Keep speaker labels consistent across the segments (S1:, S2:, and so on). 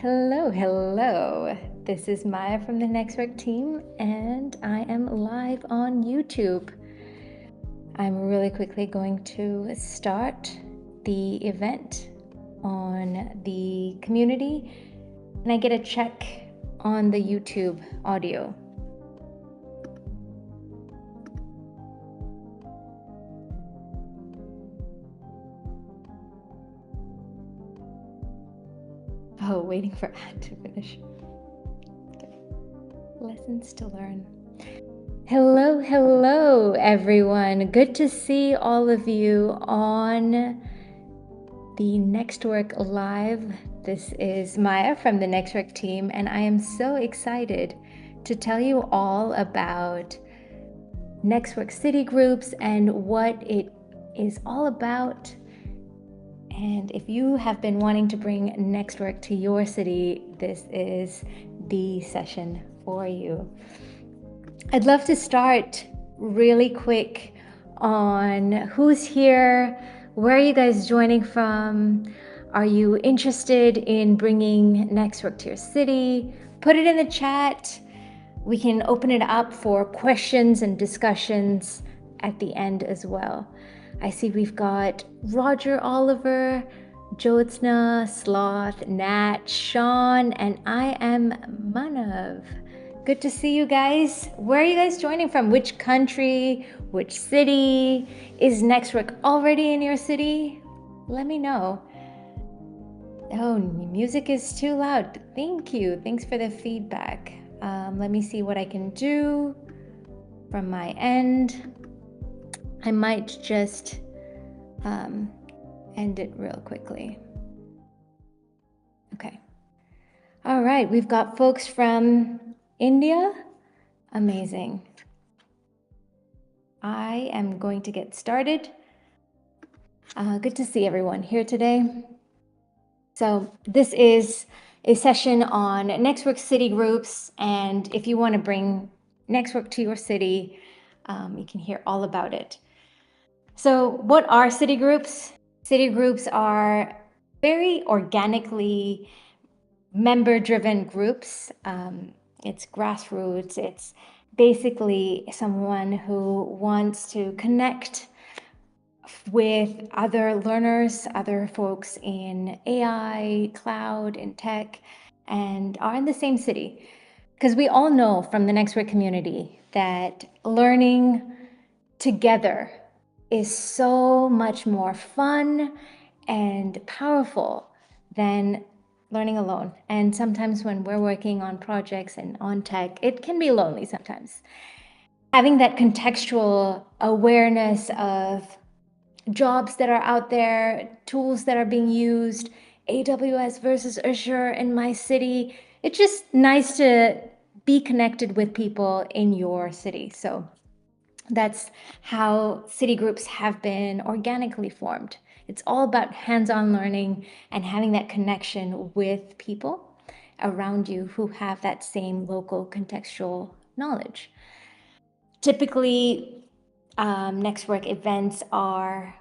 S1: Hello, hello. This is Maya from the NextWork team, and I am live on YouTube. I'm really quickly going to start the event on the community, and I get a check on the YouTube audio. Oh, waiting for ad to finish. Okay. Lessons to learn. Hello, hello, everyone. Good to see all of you on the NextWork Live. This is Maya from the NextWork team, and I am so excited to tell you all about NextWork city groups and what it is all about. And if you have been wanting to bring NextWork to your city, this is the session for you. I'd love to start really quick on who's here, where are you guys joining from? Are you interested in bringing NextWork to your city? Put it in the chat. We can open it up for questions and discussions at the end as well. I see we've got Roger Oliver, Jyotsna, Sloth, Nat, Sean, and I am Manav. Good to see you guys. Where are you guys joining from? Which country? Which city? Is NextWork already in your city? Let me know. Oh, music is too loud. Thank you. Thanks for the feedback. Let me see what I can do from my end. I might just end it real quickly. Okay. All right. We've got folks from India. Amazing. I am going to get started. Good to see everyone here today. So this is a session on NextWork city groups, and if you want to bring NextWork to your city, you can hear all about it. So what are city groups? City groups are very organically member-driven groups. It's grassroots. It's basically someone who wants to connect with other learners, other folks in AI, cloud, and tech, and are in the same city. Because we all know from the NextWork community that learning together is so much more fun and powerful than learning alone. And sometimes when we're working on projects and on tech, it can be lonely sometimes. Having that contextual awareness of jobs that are out there, tools that are being used, AWS versus Azure in my city. It's just nice to be connected with people in your city. So that's how city groups have been organically formed. It's all about hands-on learning and having that connection with people around you who have that same local contextual knowledge. Typically, NextWork events are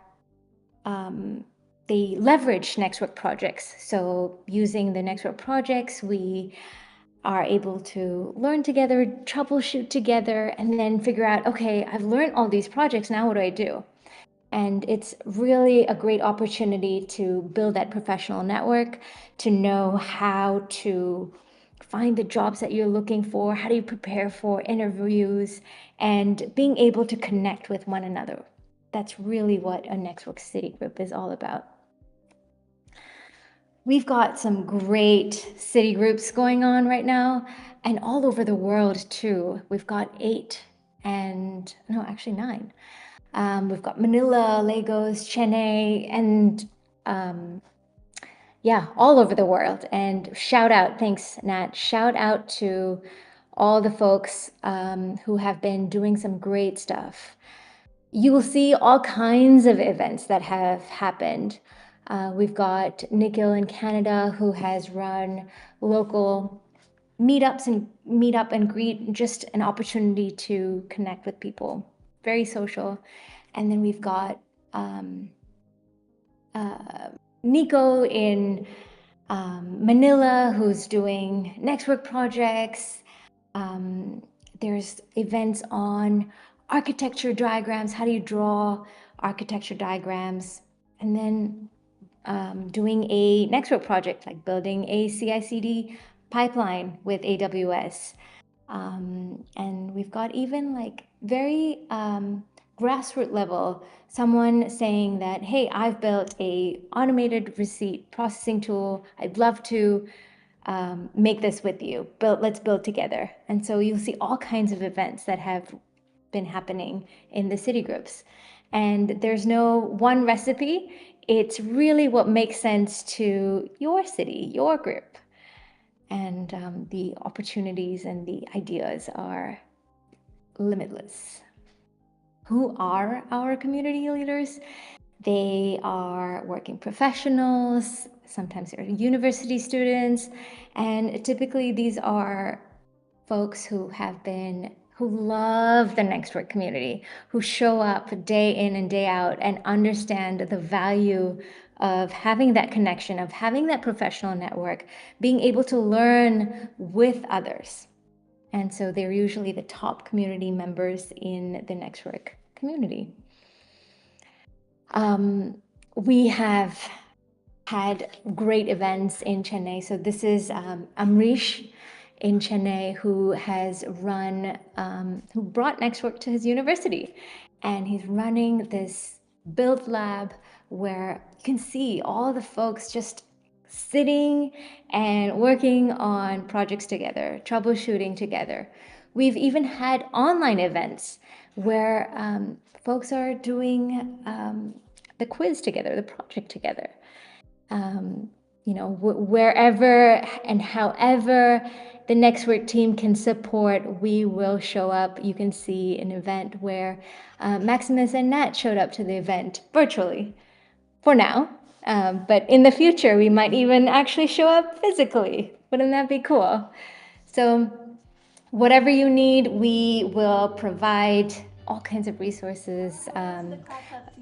S1: they leverage NextWork projects. So using the NextWork projects, we are able to learn together, troubleshoot together, and then figure out, okay, I've learned all these projects, now what do I do? And it's really a great opportunity to build that professional network, to know how to find the jobs that you're looking for, how do you prepare for interviews, and being able to connect with one another. That's really what a NextWork City Group is all about. We've got some great city groups going on right now, and all over the world too. We've got 9. We've got Manila, Lagos, Chennai, and yeah, all over the world. And shout out, thanks Nat, shout out to all the folks who have been doing some great stuff. You will see all kinds of events that have happened. We've got Nikhil in Canada who has run local meetups and meet up and greet, just an opportunity to connect with people. Very social. And then we've got Nico in Manila, who's doing NextWork projects. There's events on architecture diagrams. How do you draw architecture diagrams? And then doing a NextWork project, like building a CI/CD pipeline with AWS. And we've got even like very grassroots level, someone saying that, hey, I've built a automated receipt processing tool. I'd love to make this with you. Let's build together. And so you'll see all kinds of events that have been happening in the city groups. And there's no one recipe. It's really what makes sense to your city, your group. And the opportunities and the ideas are limitless. Who are our community leaders? They are working professionals, sometimes they're university students, and typically these are folks who love the NextWork community, who show up day in and day out and understand the value of having that connection, of having that professional network, being able to learn with others. And so they're usually the top community members in the NextWork community. We have had great events in Chennai. So this is Amrish in Chennai, who has run, who brought NextWork to his university. And he's running this build lab where you can see all the folks just sitting and working on projects together, troubleshooting together. We've even had online events where folks are doing the quiz together, the project together. Wherever and however the NextWork team can support, we will show up. You can see an event where Maximus and Nat showed up to the event virtually for now. But in the future, we might even actually show up physically. Wouldn't that be cool? So whatever you need, we will provide all kinds of resources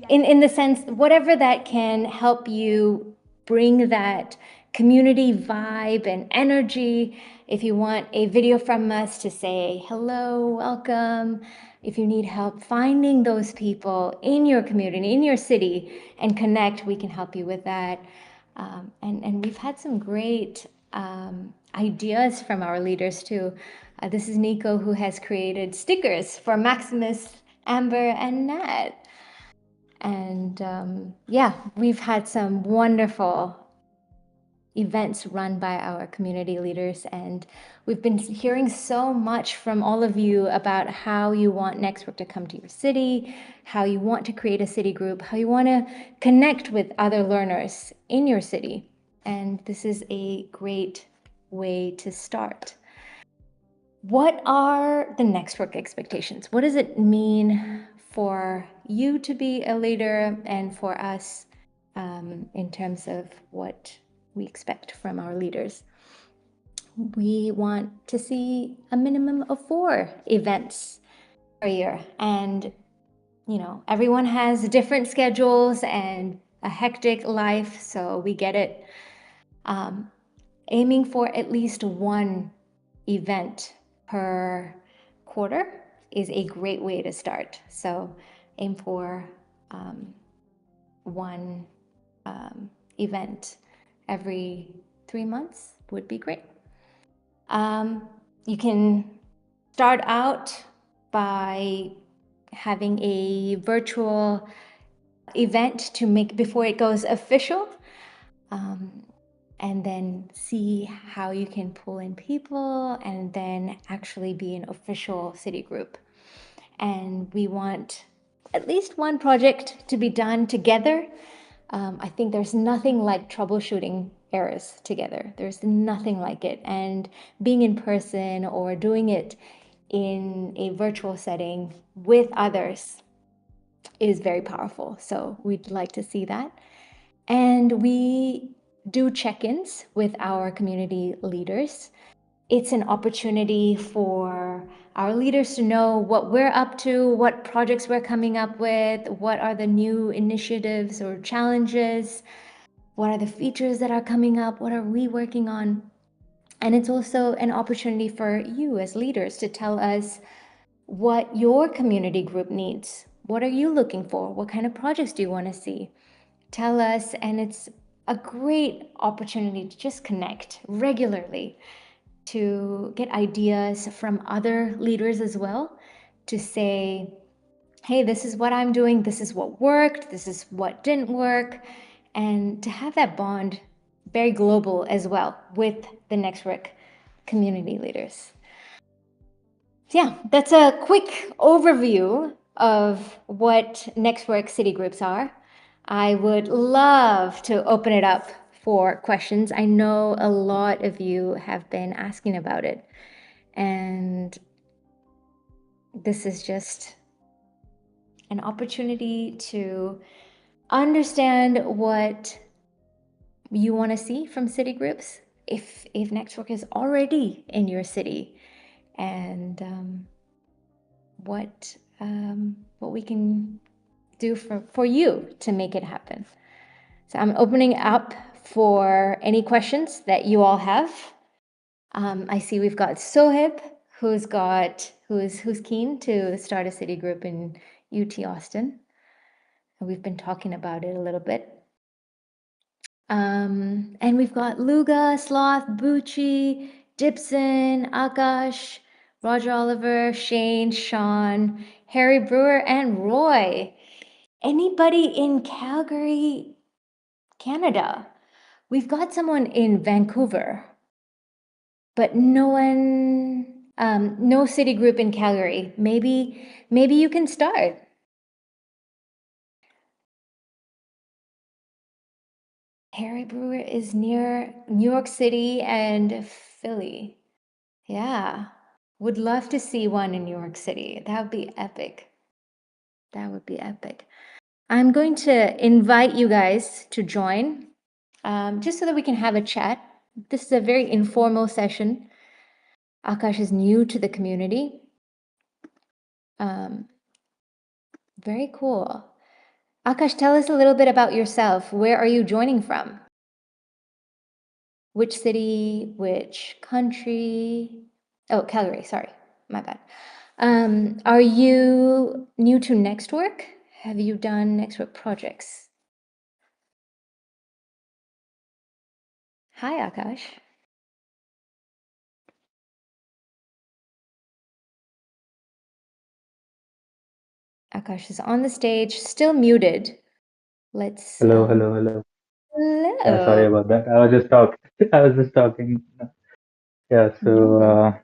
S1: in the sense, whatever that can help you bring that community vibe and energy. If you want a video from us to say hello, welcome, if you need help finding those people in your community, in your city, and connect, we can help you with that. And we've had some great ideas from our leaders too. This is Nico, who has created stickers for Maximus, Amber, and Nat. And we've had some wonderful events run by our community leaders, and we've been hearing so much from all of you about how you want NextWork to come to your city, how you want to create a city group, how you want to connect with other learners in your city. And this is a great way to start. What are the NextWork expectations? What does it mean for you to be a leader and for us in terms of what we expect from our leaders? We want to see a minimum of 4 events per year. And, everyone has different schedules and a hectic life, so we get it. Aiming for at least 1 event per quarter is a great way to start. So aim for 1 event every 3 months would be great. You can start out by having a virtual event to make before it goes official. And then see how you can pull in people and then actually be an official city group. And we want at least 1 project to be done together. I think there's nothing like troubleshooting errors together. There's nothing like it. And being in person or doing it in a virtual setting with others is very powerful. So we'd like to see that. And we do check-ins with our community leaders. It's an opportunity for our leaders to know what we're up to, what projects we're coming up with, what are the new initiatives or challenges. What are the features that are coming up? What are we working on? And it's also an opportunity for you as leaders to tell us what your community group needs. What are you looking for? What kind of projects do you want to see? Tell us, and it's a great opportunity to just connect regularly, to get ideas from other leaders as well, to say, hey, this is what I'm doing, this is what worked, this is what didn't work, and to have that bond very global as well with the NextWork community leaders. Yeah, that's a quick overview of what NextWork city groups are. I would love to open it up for questions. I know a lot of you have been asking about it, and this is just an opportunity to understand what you want to see from city groups if NextWork is already in your city, and what we can do for you to make it happen. So I'm opening up for any questions that you all have. I see we've got Sohib, who's keen to start a city group in UT Austin. We've been talking about it a little bit. And we've got Luga, Sloth, Bucci, Dibson, Akash, Roger Oliver, Shane, Sean, Harry Brewer, and Roy. Anybody in Calgary, Canada? We've got someone in Vancouver, but no one, no city group in Calgary. Maybe you can start. Harry Brewer is near New York City and Philly. Yeah, would love to see one in New York City. That would be epic. That would be epic. I'm going to invite you guys to join, just so that we can have a chat. This is a very informal session. Akash is new to the community. Very cool. Akash, tell us a little bit about yourself. Where are you joining from? Which city, which country? Oh, Calgary, sorry, my bad. Are you new to NextWork? Have you done NextWork projects? Hi, Akash. Akash is on the stage, still muted. Let's.
S2: Hello, hello, hello. Yeah,
S1: Hello.
S2: sorry about that. I was just talking. I was just talking. Yeah, so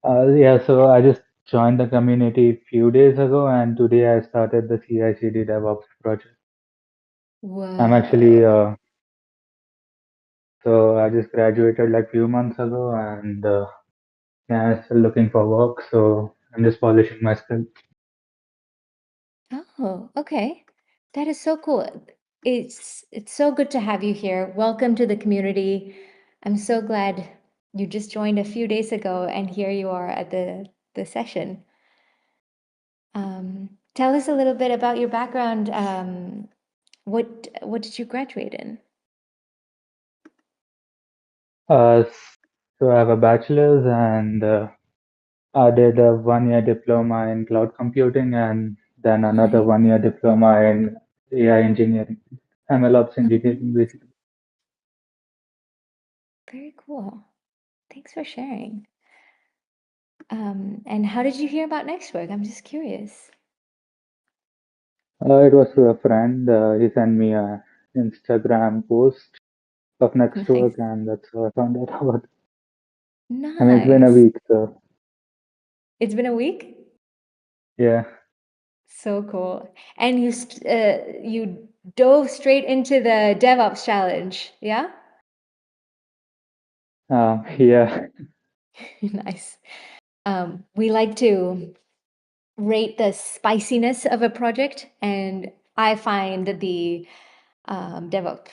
S1: No.
S2: so I just joined the community a few days ago, and today I started the CI/CD DevOps project. I'm actually
S1: Whoa.
S2: so I just graduated like few months ago, and yeah, I'm still looking for work. So I'm just polishing my skills.
S1: Oh, okay. That is so cool. It's so good to have you here. Welcome to the community. I'm so glad you just joined a few days ago and here you are at the session. Tell us a little bit about your background. What did you graduate in?
S2: Uh, so I have a bachelor's, and I did a 1 year diploma in cloud computing, and then another
S1: Nice.
S2: 1 year diploma in AI engineering. MLOps engineering, basically.
S1: Very cool. Thanks for sharing. And how did you hear about NextWork? I'm just curious.
S2: It was through a friend. He sent me a Instagram post of
S1: Nice.
S2: NextWork, and that's how I found out about it. I mean, it's been a
S1: Nice.
S2: week, so
S1: It's been a week?
S2: yeah.
S1: So cool. And you dove straight into the DevOps challenge, yeah?
S2: Yeah.
S1: Nice. We like to rate the spiciness of a project, and I find the DevOps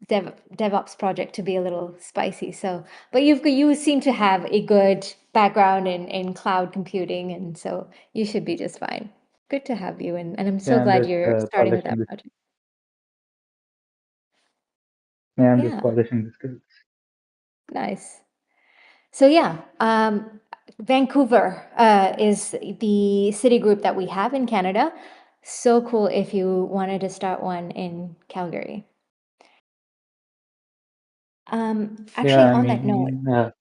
S1: DevOps project to be a little spicy. So, but you seem to have a good background in cloud computing, and so you should be just fine. Good to have you, and I'm so
S2: Yeah, I'm
S1: glad
S2: just
S1: you're starting with
S2: polishing
S1: that
S2: this.
S1: project.
S2: Yeah, I'm just
S1: Yeah,
S2: polishing the skills.
S1: nice. So yeah, Vancouver is the city group that we have in Canada. So cool if you wanted to start one in Calgary.
S2: Yeah,
S1: Actually, on that note,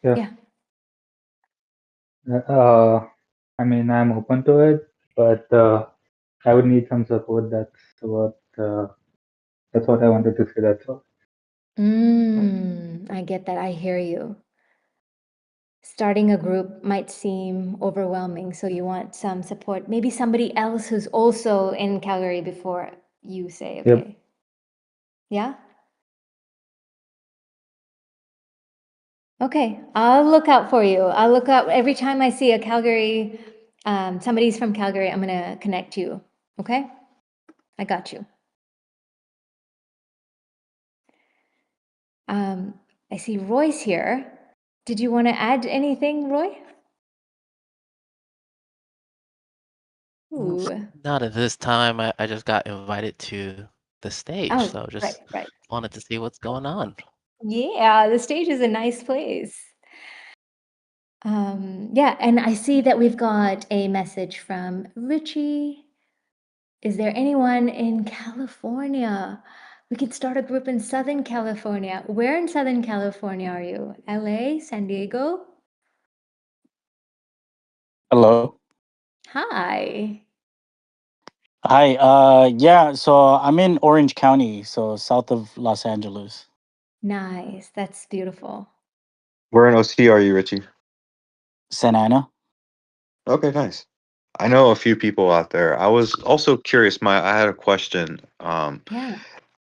S2: yeah.
S1: yeah.
S2: Uh, I mean, I'm open to it, but I would need some support. What uh, that's what I wanted to say. That's all.
S1: I get that. I hear you. Starting a group might seem overwhelming, so you want some support. Maybe somebody else who's also in Calgary before you say,
S2: Yep.
S1: okay, yeah? Okay, I'll look out for you. I'll look out every time I see a Calgary, somebody's from Calgary, I'm gonna connect you. Okay? I got you. Um, I see Roy's here. Did you want to add anything, Roy?
S3: Mm,
S1: Ooh.
S3: Not at this time. I just got invited to the stage,
S1: Oh,
S3: so
S1: right,
S3: just
S1: right.
S3: wanted to see what's going on.
S1: Yeah, the stage is a nice place. Yeah, and I see that we've got a message from Richie. Is there anyone in California? We could start a group in Southern California. Where in Southern California are you? LA, San Diego?
S4: Hello.
S1: Hi.
S4: Hi. Yeah, so I'm in Orange County, so south of Los Angeles.
S1: Nice. That's beautiful.
S5: Where in OC are you, Richie?
S4: Santa Ana.
S5: Okay, nice. I know a few people out there. I was also curious. I had a question.
S1: Yeah.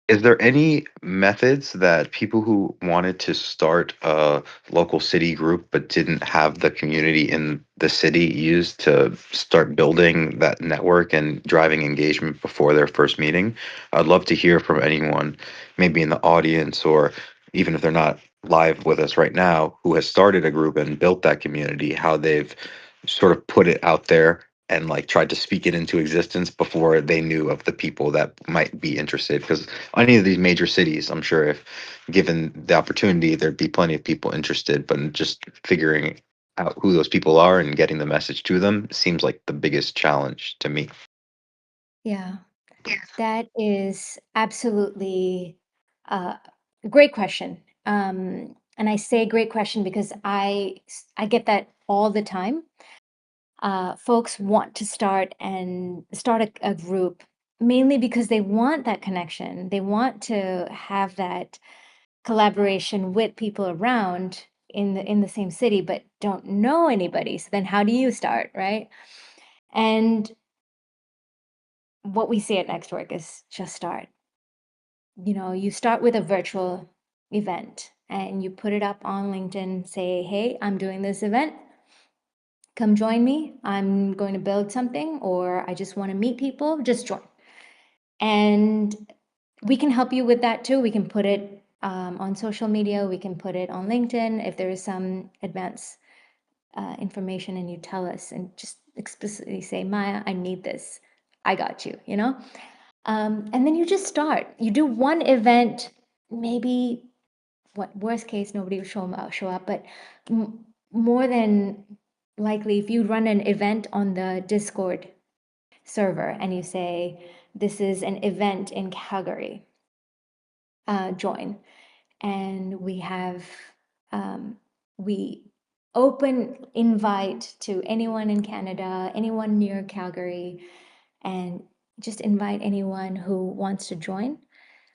S5: Is there any methods that people who wanted to start a local city group but didn't have the community in the city used to start building that network and driving engagement before their first meeting? I'd love to hear from anyone, maybe in the audience or even if they're not live with us right now, who has started a group and built that community, how they've sort of put it out there and like tried to speak it into existence before they knew of the people that might be interested. Because any of these major cities, I'm sure if given the opportunity, there'd be plenty of people interested, but just figuring out who those people are and getting the message to them seems like the biggest challenge to me.
S1: Yeah. That is absolutely a great question. And I say great question because I get that all the time. Folks want to start a group mainly because they want that connection. They want to have that collaboration with people around in the same city, but don't know anybody. So then, how do you start, right? And what we say at NextWork is just start. You start with a virtual event and you put it up on LinkedIn, say, hey, I'm doing this event. Come join me. I'm going to build something, or I just want to meet people. Just join. And we can help you with that too. We can put it on social media, we can put it on LinkedIn if there is some advanced information and you tell us and just explicitly say, Maya, I need this. I got you. And then you just start. You do one event, maybe what worst case nobody will show up, but more than likely, if you run an event on the Discord server and you say this is an event in Calgary, join, and we open invite to anyone in Canada, anyone near Calgary, and just invite anyone who wants to join.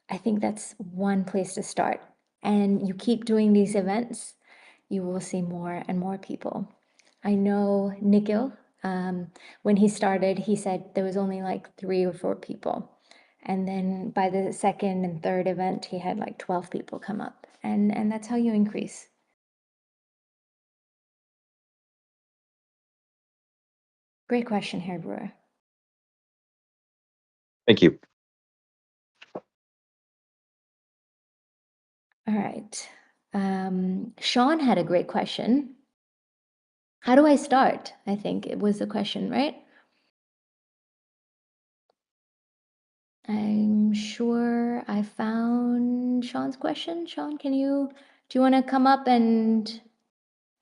S1: I think that's one place to start. And you keep doing these events, you will see more and more people. I know Nikhil, when he started, he said there was only like 3 or 4 people. And then by the second and third event, he had like 12 people come up. And that's how you increase. Great question, Hair Brewer.
S5: Thank you.
S1: All right. Sean had a great question. How do I start? I think it was the question, right? I'm sure I found Sean's question. Sean, do you want to come up and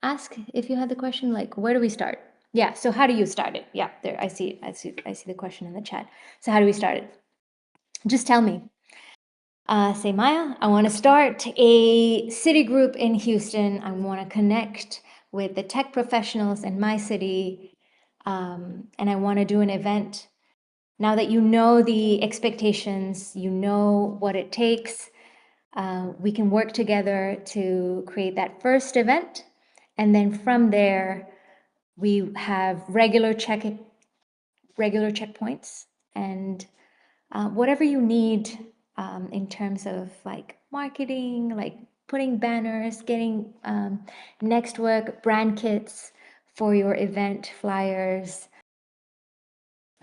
S1: ask if you had the question? Like, where do we start? Yeah. So how do you start it? Yeah, there. I see the question in the chat. So how do we start it? Just tell me. Say, Maya, I want to start a city group in Houston. I want to connect with the tech professionals in my city, and I want to do an event. Now that you know the expectations, you know what it takes, we can work together to create that first event. And then from there, we have regular checkpoints and whatever you need in terms of like marketing, like putting banners, getting NextWork brand kits for your event flyers.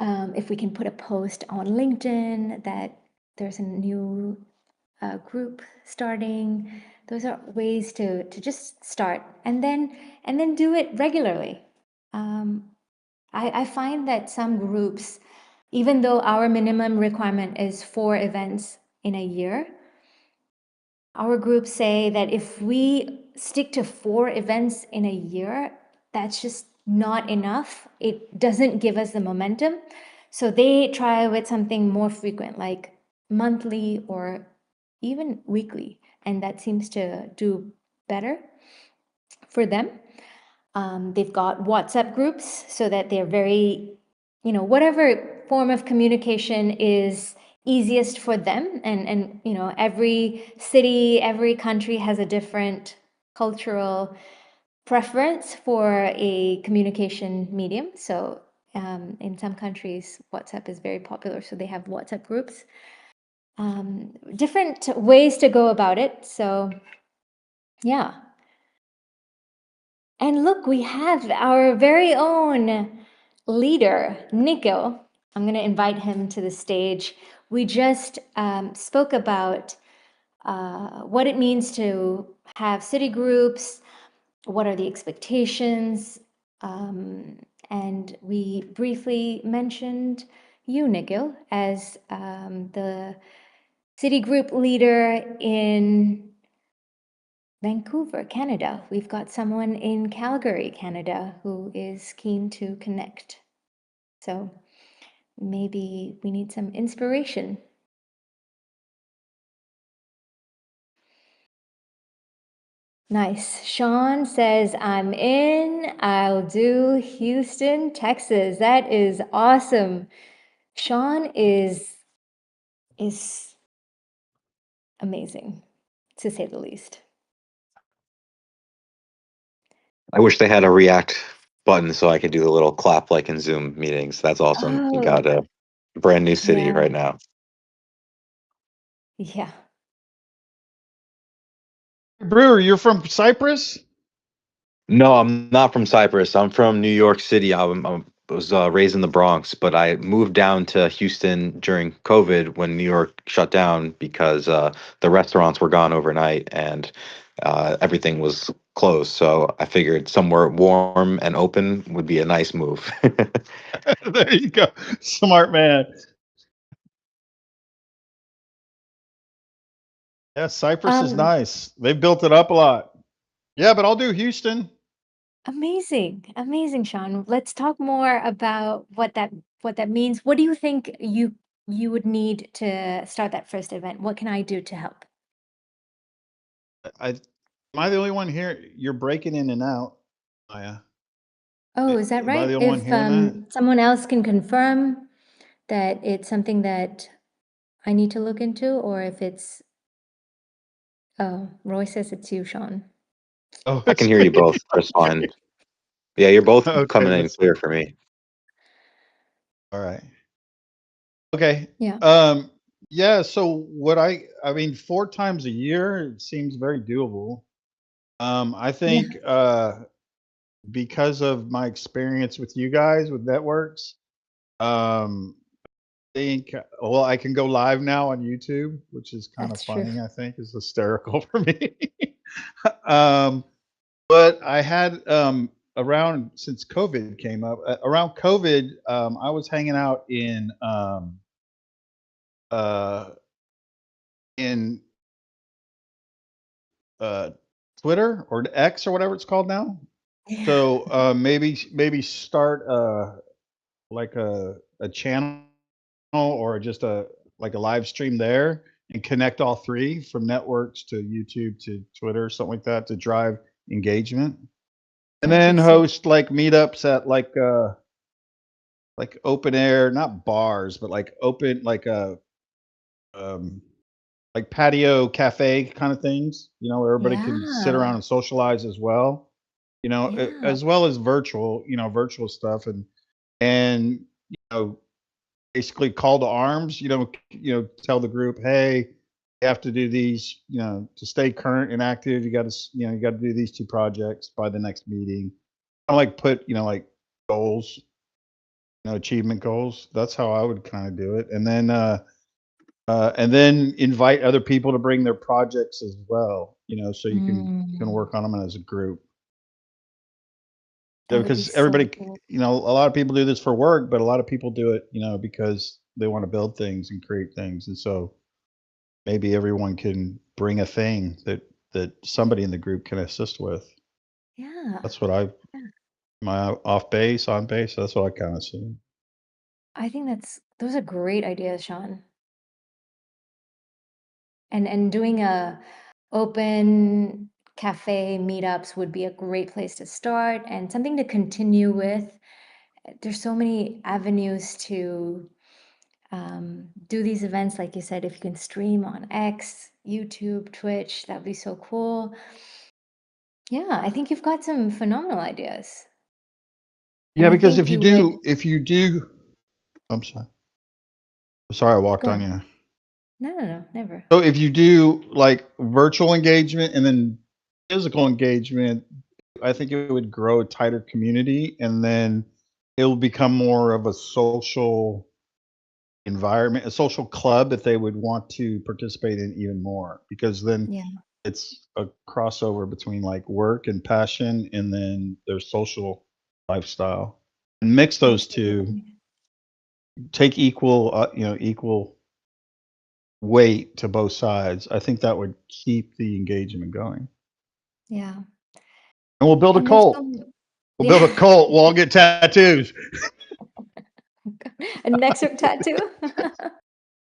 S1: If we can put a post on LinkedIn that there's a new group starting, those are ways to just start and then do it regularly. I find that some groups, even though our minimum requirement is 4 events in a year, our groups say that if we stick to 4 events in a year, that's just not enough. It doesn't give us the momentum. So they try with something more frequent, like monthly or even weekly. And that seems to do better for them. They've got WhatsApp groups so that they're very, whatever form of communication is easiest for them. And every city, every country has a different cultural preference for a communication medium. So in some countries, WhatsApp is very popular. So they have WhatsApp groups. Different ways to go about it. So yeah. And look, we have our very own leader, Nico. I'm going to invite him to the stage. We just spoke about what it means to have city groups, what are the expectations, and we briefly mentioned you, Nico, as the city group leader in Vancouver, Canada. We've got someone in Calgary, Canada, who is keen to connect. So maybe we need some inspiration. Nice. Sean says, I'm in. I'll do Houston, Texas. That is awesome. Sean is amazing, to say the least.
S5: I wish they had a React button so I could do the little clap like in Zoom meetings. That's awesome. You got
S1: Oh,
S5: a brand new city
S1: yeah.
S5: right now.
S1: Yeah.
S6: Brewer, you're from Cyprus?
S5: No, I'm not from Cyprus. I'm from New York City. I was raised in the Bronx, but I moved down to Houston during COVID when New York shut down because the restaurants were gone overnight and everything was closed. So I figured somewhere warm and open would be a nice move.
S6: There you go. Smart man. Yeah, Cyprus is nice. They've built it up a lot. Yeah, but I'll do Houston.
S1: Amazing, Sean. Let's talk more about what that means. What do you think you would need to start that first event? What can I do to help?
S6: Am I the only one here? You're breaking in and out, Maya.
S1: Oh, is that
S6: Am I
S1: right?
S6: the only one
S1: If
S6: hearing that?
S1: someone else can confirm that it's something that I need to look into, or if it's Roy says it's you, Sean.
S6: Oh,
S5: I can
S6: it's
S5: hear you
S6: me.
S5: both just
S6: Okay.
S5: fine. Yeah, you're both
S6: Okay,
S5: coming in
S6: let's
S5: clear
S6: see.
S5: for me.
S6: All right. Okay.
S1: Yeah.
S6: Yeah, so I mean 4 times a year it seems very doable. I
S1: Yeah.
S6: think because of my experience with you guys with networks, um think well I can go live now on YouTube, which is kind of
S1: That's true.
S6: funny. I think is hysterical for me. um but I had around since COVID came up around COVID, I was hanging out in in Twitter or X or whatever it's called now.
S1: Yeah.
S6: So maybe start like a channel or just like a live stream there and connect all three from networks to YouTube to Twitter, something like that, to drive engagement. And
S1: That'd
S6: then
S1: be so
S6: host like meetups at like open air, not bars, but like open um like patio cafe kind of things, where everybody can sit around
S1: yeah.
S6: and socialize as well,
S1: Yeah.
S6: as well as virtual stuff and basically call to arms, tell the group, hey, you have to do these, to stay current and active. You got to do these two projects by the next meeting. I like put, like goals, achievement goals. That's how I would kind of do it. And then invite other people to bring their projects as well, so you can work on them as a group.
S1: That would be
S6: Because
S1: so
S6: everybody,
S1: cool.
S6: a lot of people do this for work, but a lot of people do it, because they want to build things and create things. And so maybe everyone can bring a thing that somebody in the group can assist with.
S1: Yeah.
S6: That's what
S1: Yeah.
S6: my off base, on base. That's what I kind of see.
S1: I think those are great ideas, Sean. And doing a open cafe meetups would be a great place to start and something to continue with. There's so many avenues to do these events, like you said. If you can stream on X, YouTube, Twitch, that'd be so cool. Yeah, I think you've got some phenomenal ideas. And
S6: Yeah,
S1: I
S6: because
S1: think you would
S6: if you do, I'm sorry. Sorry, I walked
S1: go
S6: on
S1: on.
S6: you.
S1: No, never.
S6: So if you do like virtual engagement and then physical engagement, I think it would grow a tighter community, and then it will become more of a social environment, a social club that they would want to participate in even more, because then
S1: Yeah,
S6: it's a crossover between like work and passion and then their social lifestyle. And mix those two,
S1: absolutely.
S6: take equal weight to both sides. I think that would keep the engagement going.
S1: Yeah.
S6: And we'll build a
S1: And there's
S6: cult.
S1: so
S6: We'll build a
S1: yeah.
S6: cult. We'll all get tattoos.
S1: A NextWork tattoo.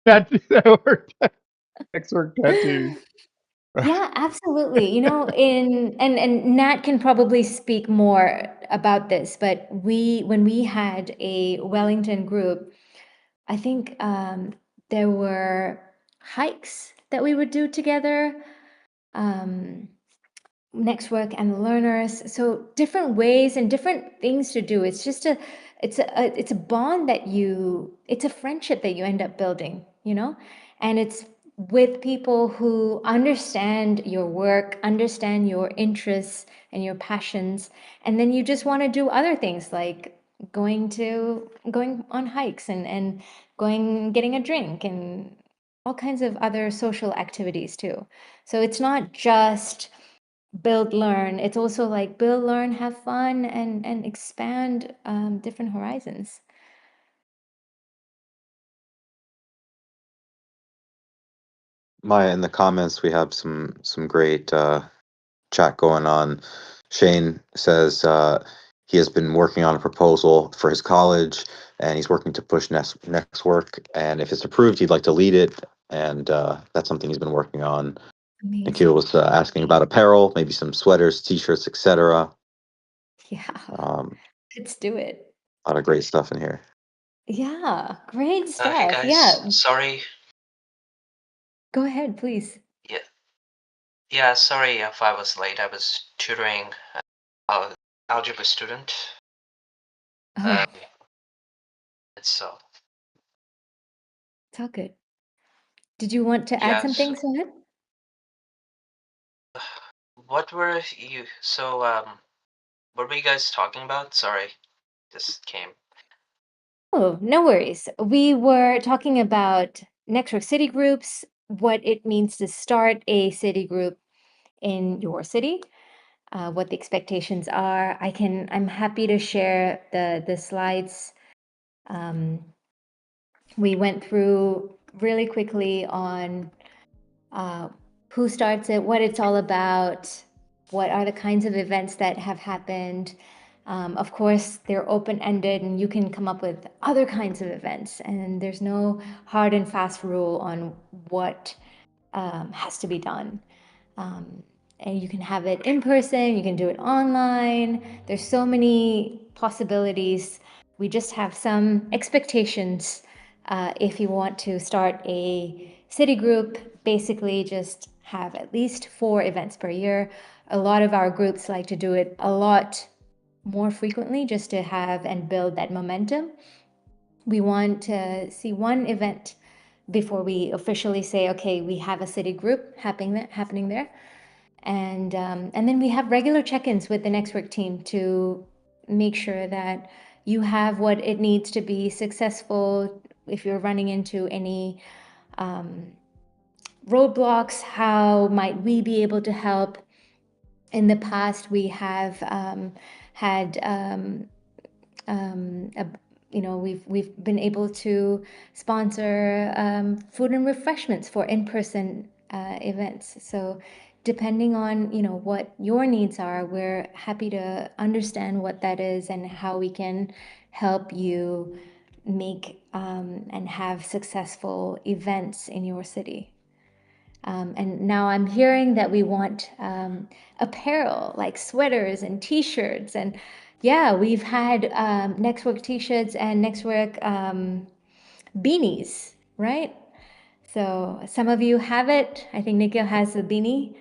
S6: Tattoo that worked. NextWork tattoos.
S1: Yeah, absolutely. And Nat can probably speak more about this, but when we had a Wellington group, I think there were hikes that we would do together. Um, NextWork and the learners, so different ways and different things to do. It's a bond it's a friendship that you end up building, and it's with people who understand your work, understand your interests and your passions, and then you just want to do other things like going on hikes and going getting a drink and all kinds of other social activities too. So it's not just build, learn. It's also like build, learn, have fun, and expand different horizons.
S5: Maya, in the comments, we have some great chat going on. Shane says he has been working on a proposal for his college, and he's working to push next work. And if it's approved, he'd like to lead it, and that's something he's been working on. Nikhil
S1: Amazing.
S5: was asking about apparel, maybe some sweaters, t-shirts, etc.
S1: Yeah,
S5: A
S1: let's do it.
S5: lot of great stuff in here.
S1: Yeah, great
S7: Hey
S1: stuff.
S7: guys,
S1: Yeah,
S7: sorry.
S1: go ahead, please.
S7: Yeah, sorry if I was late. I was tutoring an algebra student.
S1: Oh,
S7: So
S1: it's all good. Did you want to add
S7: yeah.
S1: something, Sohit?
S7: What were you? So what were you guys talking about? Sorry, this came.
S1: Oh, no worries. We were talking about Network City groups, what it means to start a city group in your city, what the expectations are. I'm happy to share the slides. We went through really quickly on who starts it, what it's all about, what are the kinds of events that have happened. Of course, they're open-ended and you can come up with other kinds of events, and there's no hard and fast rule on what has to be done. And you can have it in person, you can do it online. There's so many possibilities. We just have some expectations. If you want to start a city group, basically just have at least 4 events per year. A lot of our groups like to do it a lot more frequently just to have and build that momentum. We want to see one event before we officially say, okay, we have a city group happening there. And then we have regular check-ins with the NextWork team to make sure that you have what it needs to be successful. If you're running into any roadblocks, how might we be able to help? In the past, we have had we've been able to sponsor food and refreshments for in-person events. So depending on what your needs are, we're happy to understand what that is and how we can help you make and have successful events in your city. And now I'm hearing that we want apparel like sweaters and t-shirts. And yeah, we've had NextWork t-shirts and NextWork beanies, right? So some of you have it. I think Nikhil has the beanie.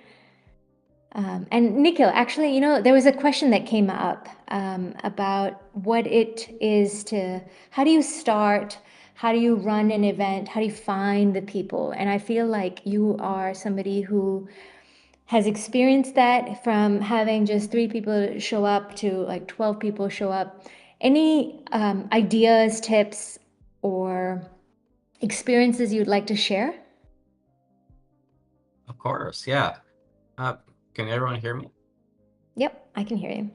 S1: And Nikhil, actually, there was a question that came up about what it is how do you start? How do you run an event? How do you find the people? And I feel like you are somebody who has experienced that from having just 3 people show up to like 12 people show up. Any ideas, tips, or experiences you'd like to share?
S8: Of course, yeah. Can everyone hear me?
S1: Yep, I can hear you.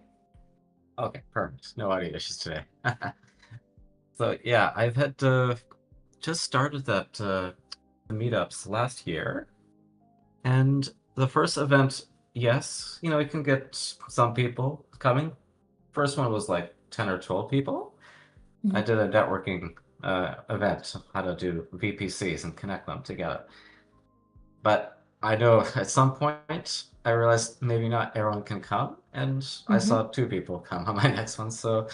S8: Okay, perfect. No audio issues today. So yeah, I've had just started that the meetups last year, and the first event, yes, you can get some people coming. First one was like 10 or 12 people. I did a networking event, how to do VPCs and connect them together. But I know at some point I realized maybe not everyone can come, and I saw 2 people come on my next one. So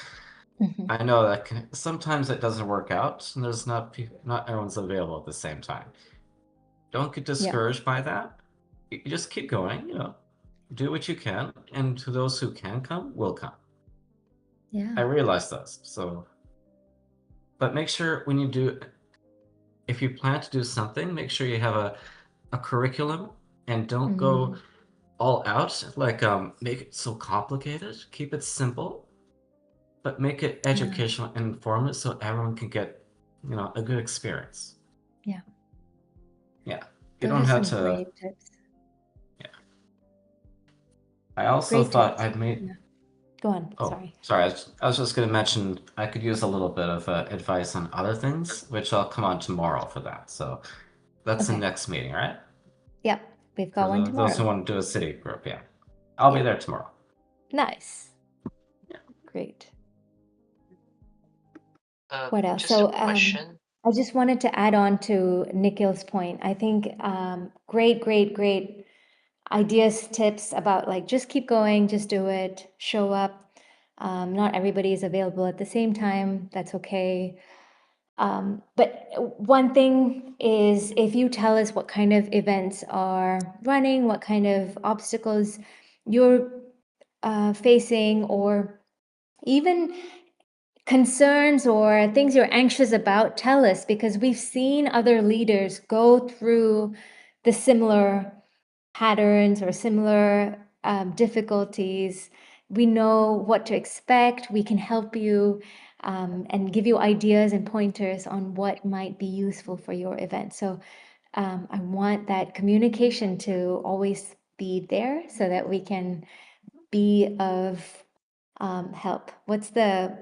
S8: I know that sometimes it doesn't work out, and there's not everyone's available at the same time. Don't get discouraged by that. You just keep going. Do what you can, and to those who can come, will come.
S1: Yeah.
S8: I realize this. So, but make sure when you do, if you plan to do something, make sure you have a curriculum, and don't go all out. Like make it so complicated. Keep it simple, but make it educational and informative so everyone can get a good experience.
S1: Yeah.
S8: Yeah.
S1: Those
S8: You don't
S1: are
S8: have
S1: some
S8: to.
S1: great tips.
S8: Yeah. I also
S1: Great
S8: thought
S1: tips.
S8: I'd made.
S1: Yeah. Go on.
S8: Oh, sorry. I was just going to mention I could use a little bit of advice on other things, which I'll come on tomorrow for that. So that's the
S1: Okay.
S8: next meeting, right?
S1: Yep. We've got one
S8: Those who
S1: tomorrow.
S8: want to do a city group, yeah. I'll be there tomorrow.
S1: Nice.
S8: Yeah.
S1: Great.
S7: What
S1: What else?
S7: Just
S1: So
S7: a question.
S1: I just wanted to add on to Nikhil's point. I think great ideas, tips about like just keep going, just do it, show up. Not everybody is available at the same time. That's okay. But one thing is if you tell us what kind of events are running, what kind of obstacles you're facing, or even concerns or things you're anxious about, tell us, because we've seen other leaders go through the similar patterns or similar difficulties. We know what to expect. We can help you and give you ideas and pointers on what might be useful for your event. So I want that communication to always be there so that we can be of help. What's the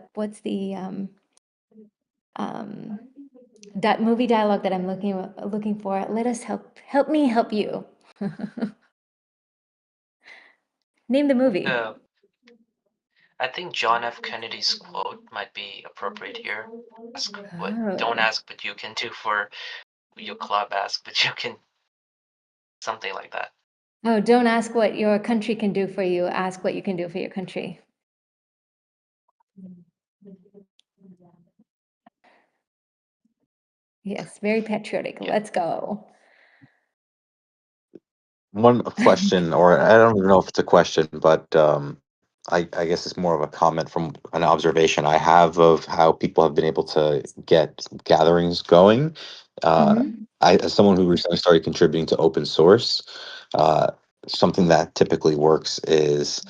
S1: movie dialogue that I'm looking for. Let us help me help you. Name the movie.
S7: I think John F. Kennedy's quote might be appropriate here. Don't
S1: Oh.
S7: ask what you can do for your club, ask what you can, something like that.
S1: Oh, don't ask what your country can do for you. Ask what you can do for your country. Yes, very patriotic.
S7: Yeah.
S1: Let's go.
S5: One question, or I don't even know if it's a question, but I guess it's more of a comment from an observation I have of how people have been able to get gatherings going.
S1: Mm-hmm.
S5: As someone who recently started contributing to open source, uh, something that typically works is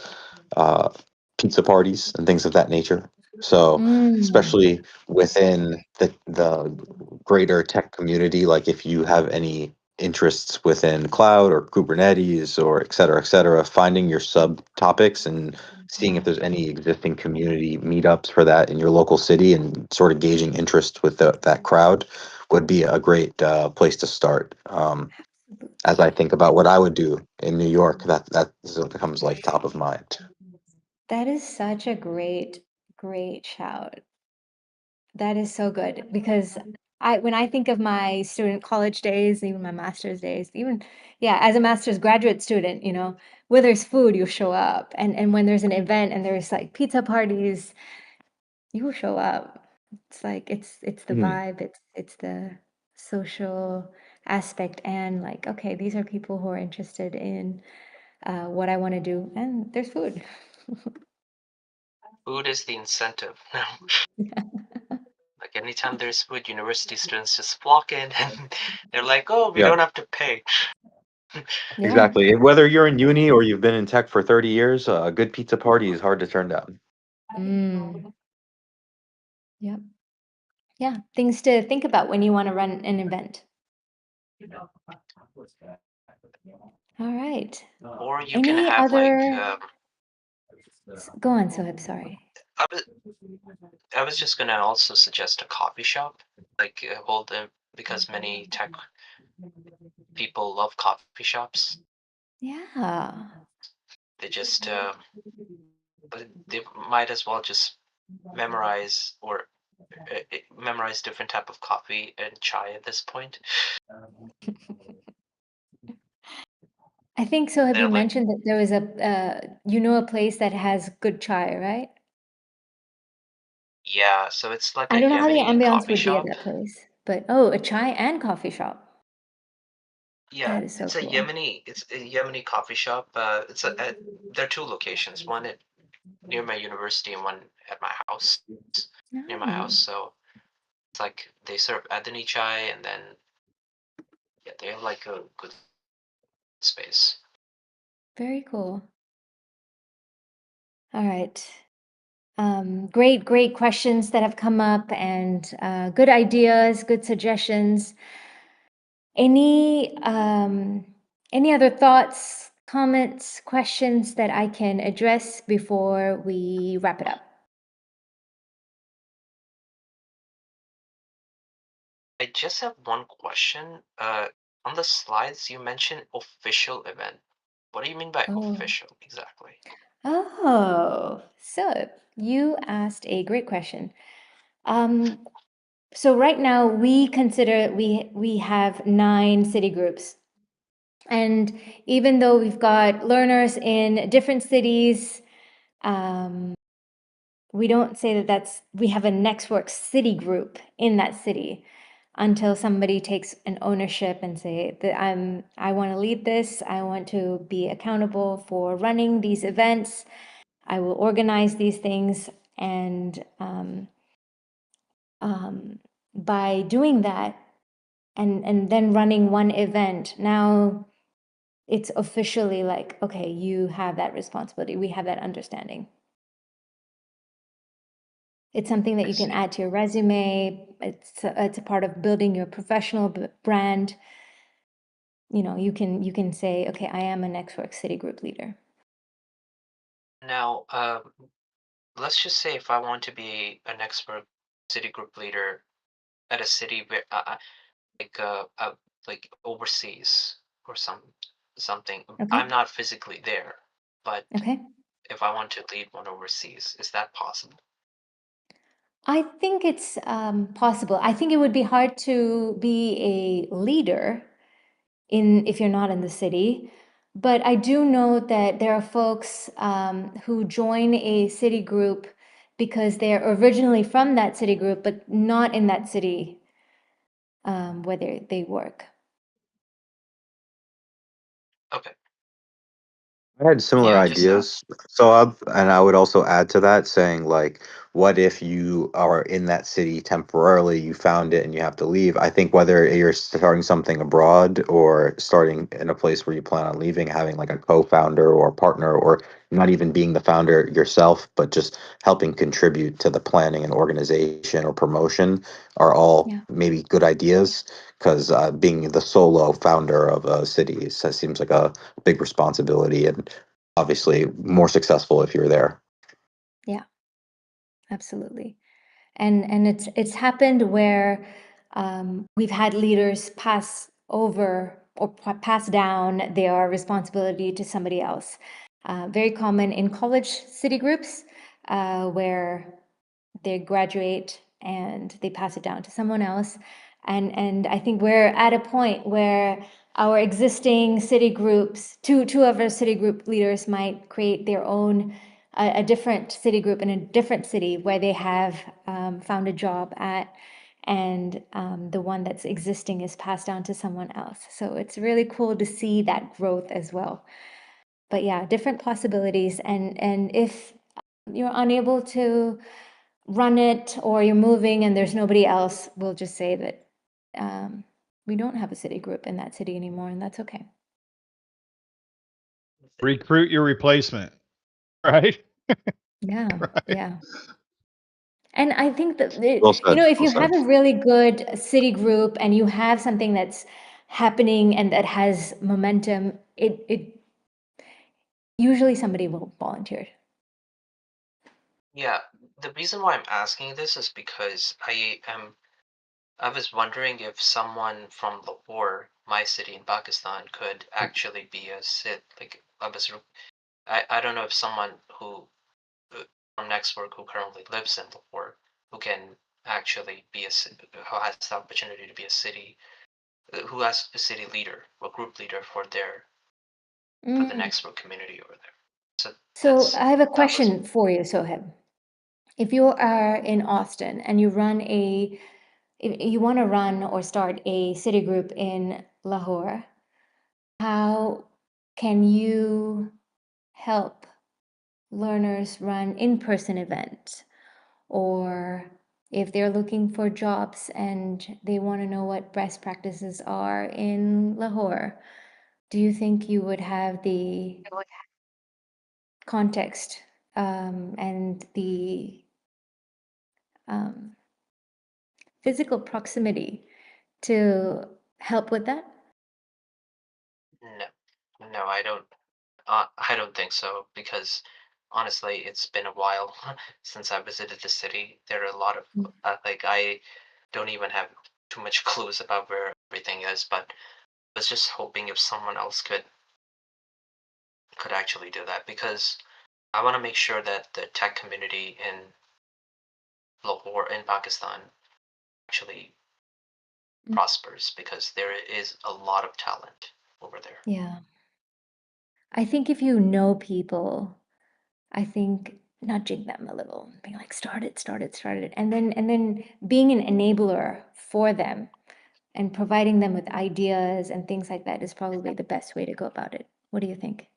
S5: uh, pizza parties and things of that nature. So,
S1: Mm.
S5: especially within the greater tech community, like if you have any interests within cloud or Kubernetes or et cetera, finding your subtopics and seeing if there's any existing community meetups for that in your local city and sort of gauging interest with that crowd would be a great place to start. As I think about what I would do in New York, that becomes like top of mind.
S1: That is such a great shout. That is so good because when I think of my student college days, even my master's days, even yeah, as a master's graduate student, where there's food, you show up. And when there's an event and there's like pizza parties, you will show up. It's like it's the
S5: Mhm.
S1: vibe, it's the social aspect and like, okay, these are people who are interested in what I want to do, and there's food.
S7: Food is the incentive. Like anytime there's food, university students just flock in and they're like, oh, we
S5: Yeah,
S7: don't have to pay.
S1: Yeah.
S5: exactly. Whether you're in uni or you've been in tech for 30 years, a good pizza party is hard to turn down.
S1: Mm. Yep. Yeah. Things to think about when you want to run an event. All right.
S7: Or you can
S1: Any
S7: have like,
S1: other? Go on, Sohib. Sorry.
S7: I was, I was just gonna also suggest a coffee shop, like hold because many tech people love coffee shops.
S1: Yeah.
S7: They just they might as well just memorize or memorize different type of coffee and chai at this point.
S1: I think Sohib, you
S7: They're like,
S1: mentioned that there was a place that has good chai, right?
S7: yeah, so it's like
S1: I
S7: a
S1: don't know how the
S7: Yemeni
S1: ambiance
S7: coffee
S1: would be at
S7: shop.
S1: that place, but oh, a chai and coffee shop.
S7: Yeah,
S1: That is so
S7: it's a
S1: cool.
S7: Yemeni coffee shop. There are two locations, one near my university and one at my house, near my
S1: Oh,
S7: house. So it's like they serve Adani chai, and then yeah, they have like a good space.
S1: very cool. All right. Great questions that have come up and good ideas, good suggestions. Any other thoughts, comments, questions that I can address before we wrap it up?
S7: I just have one question. On the slides you mentioned official event. What do you mean by
S1: Oh,
S7: official exactly?
S1: so you asked a great question. Um, so right now we consider we have 9 city groups. And even though we've got learners in different cities, um, we don't say that we have a NextWork city group in that city until somebody takes an ownership and say that I want to lead this. I want to be accountable for running these events. I will organize these things, and by doing that, and then running one event, now it's officially like, okay, you have that responsibility. We have that understanding. It's something that
S7: I
S1: you can
S7: see.
S1: add to your resume. It's a part of building your professional brand. You can say, okay, I am a NextWork City Group leader.
S7: Now, let's just say if I want to be an expert city group leader, at a city where like overseas or something.
S1: Okay.
S7: I'm not physically there, but
S1: Okay.
S7: if I want to lead one overseas, is that possible?
S1: I think it's possible. I think it would be hard to be a leader if you're not in the city. But I do know that there are folks who join a city group because they're originally from that city group, but not in that city where they work.
S7: Okay.
S5: I had similar
S7: Yeah, just
S5: ideas. So, and I would also add to that saying, like, what if you are in that city temporarily, you found it and you have to leave? I think whether you're starting something abroad or starting in a place where you plan on leaving, having like a co-founder or partner, or not even being the founder yourself, but just helping contribute to the planning and organization or promotion are all
S1: Yeah.
S5: maybe good ideas. Because being the solo founder of a city seems like a big responsibility and obviously more successful if you're there.
S1: Yeah, absolutely. And it's happened where we've had leaders pass over or pass down their responsibility to somebody else. Very common in college city groups where they graduate and they pass it down to someone else. And I think we're at a point where our existing city groups, two of our city group leaders might create their own a different city group in a different city where they have found a job at, and the one that's existing is passed down to someone else. So it's really cool to see that growth as well. But yeah, different possibilities, and if you're unable to run it or you're moving and there's nobody else, we'll just say that we don't have a city group in that city anymore, and that's okay.
S6: Recruit your replacement, right?
S1: Yeah,
S6: Right.
S1: yeah. And I think that,
S5: Well said.
S1: if
S5: Well
S1: you have
S5: said.
S1: a really good city group and you have something that's happening and that has momentum, it usually somebody will volunteer.
S7: Yeah, the reason why I'm asking this is because I was wondering if someone from Lahore, my city in Pakistan, could actually be a sit like I don't know if someone who from NextWork who currently lives in Lahore who can actually be who has the opportunity to be a city who has a city leader or group leader for the
S1: Mm.
S7: NextWork community over there. So
S1: So I have a
S7: that was
S1: question for you, Soheb. If you are in Austin and you if you want to run or start a city group in Lahore, how can you help learners run in-person events? Or if they're looking for jobs and they want to know what best practices are in Lahore, do you think you would have the context and the um, physical proximity to help with that?
S7: no, no, I don't think so because honestly, it's been a while since I visited the city. There are a lot of
S1: Mm.
S7: like I don't even have too much clues about where everything is, but I was just hoping if someone else could actually do that because I want to make sure that the tech community in Lahore in Pakistan actually
S1: Mm.
S7: prospers because there is a lot of talent over there.
S1: Yeah. I think if you know people, I think nudging them a little, being like, start it, start it, start it. And then being an enabler for them and providing them with ideas and things like that is probably the best way to go about it. What do you think?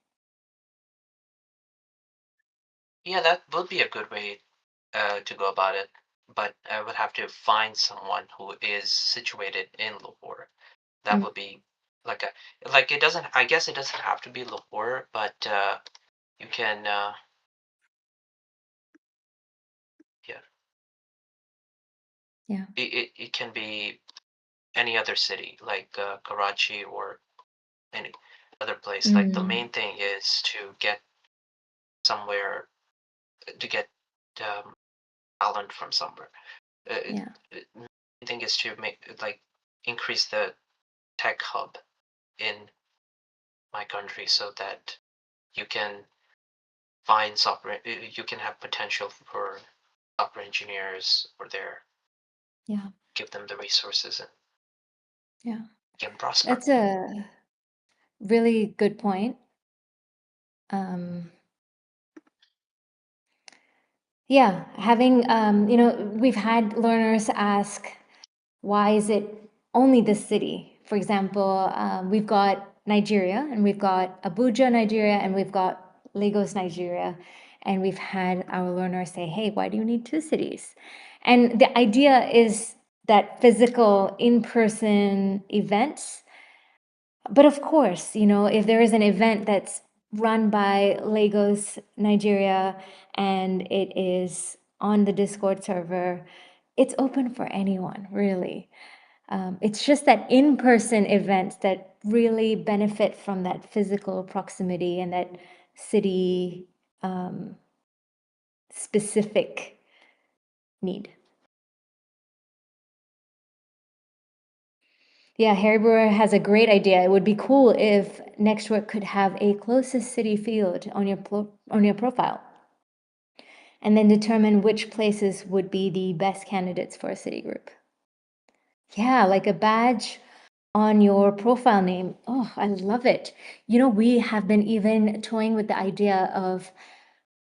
S7: Yeah, that would be a good way to go about it, but I would have to find someone who is situated in Lahore. That
S1: Mm.
S7: would be like it doesn't. I guess it doesn't have to be Lahore, but you can. Yeah,
S1: Yeah.
S7: it can be any other city like Karachi or any other place. Like the
S1: Mm.
S7: main thing is to get somewhere to get um, talent from somewhere.
S1: Yeah.
S7: thing is to increase the tech hub in my country so that you can find software, you can have potential for software engineers or there.
S1: Yeah.
S7: Give them the resources and
S1: Yeah.
S7: can prosper.
S1: That's a really good point. Yeah, having, we've had learners ask, why is it only this city? For example, we've got Nigeria, and we've got Abuja, Nigeria, and we've got Lagos, Nigeria. And we've had our learners say, hey, why do you need two cities? And the idea is that physical in-person events. But of course, if there is an event that's run by Lagos, Nigeria, and it is on the Discord server, it's open for anyone, really. It's just that in-person events that really benefit from that physical proximity and that city specific need. Yeah, Harry Brewer has a great idea. It would be cool if NextWork could have a closest city field on your profile, and then determine which places would be the best candidates for a city group. Yeah, like a badge on your profile name. Oh, I love it. We have been even toying with the idea of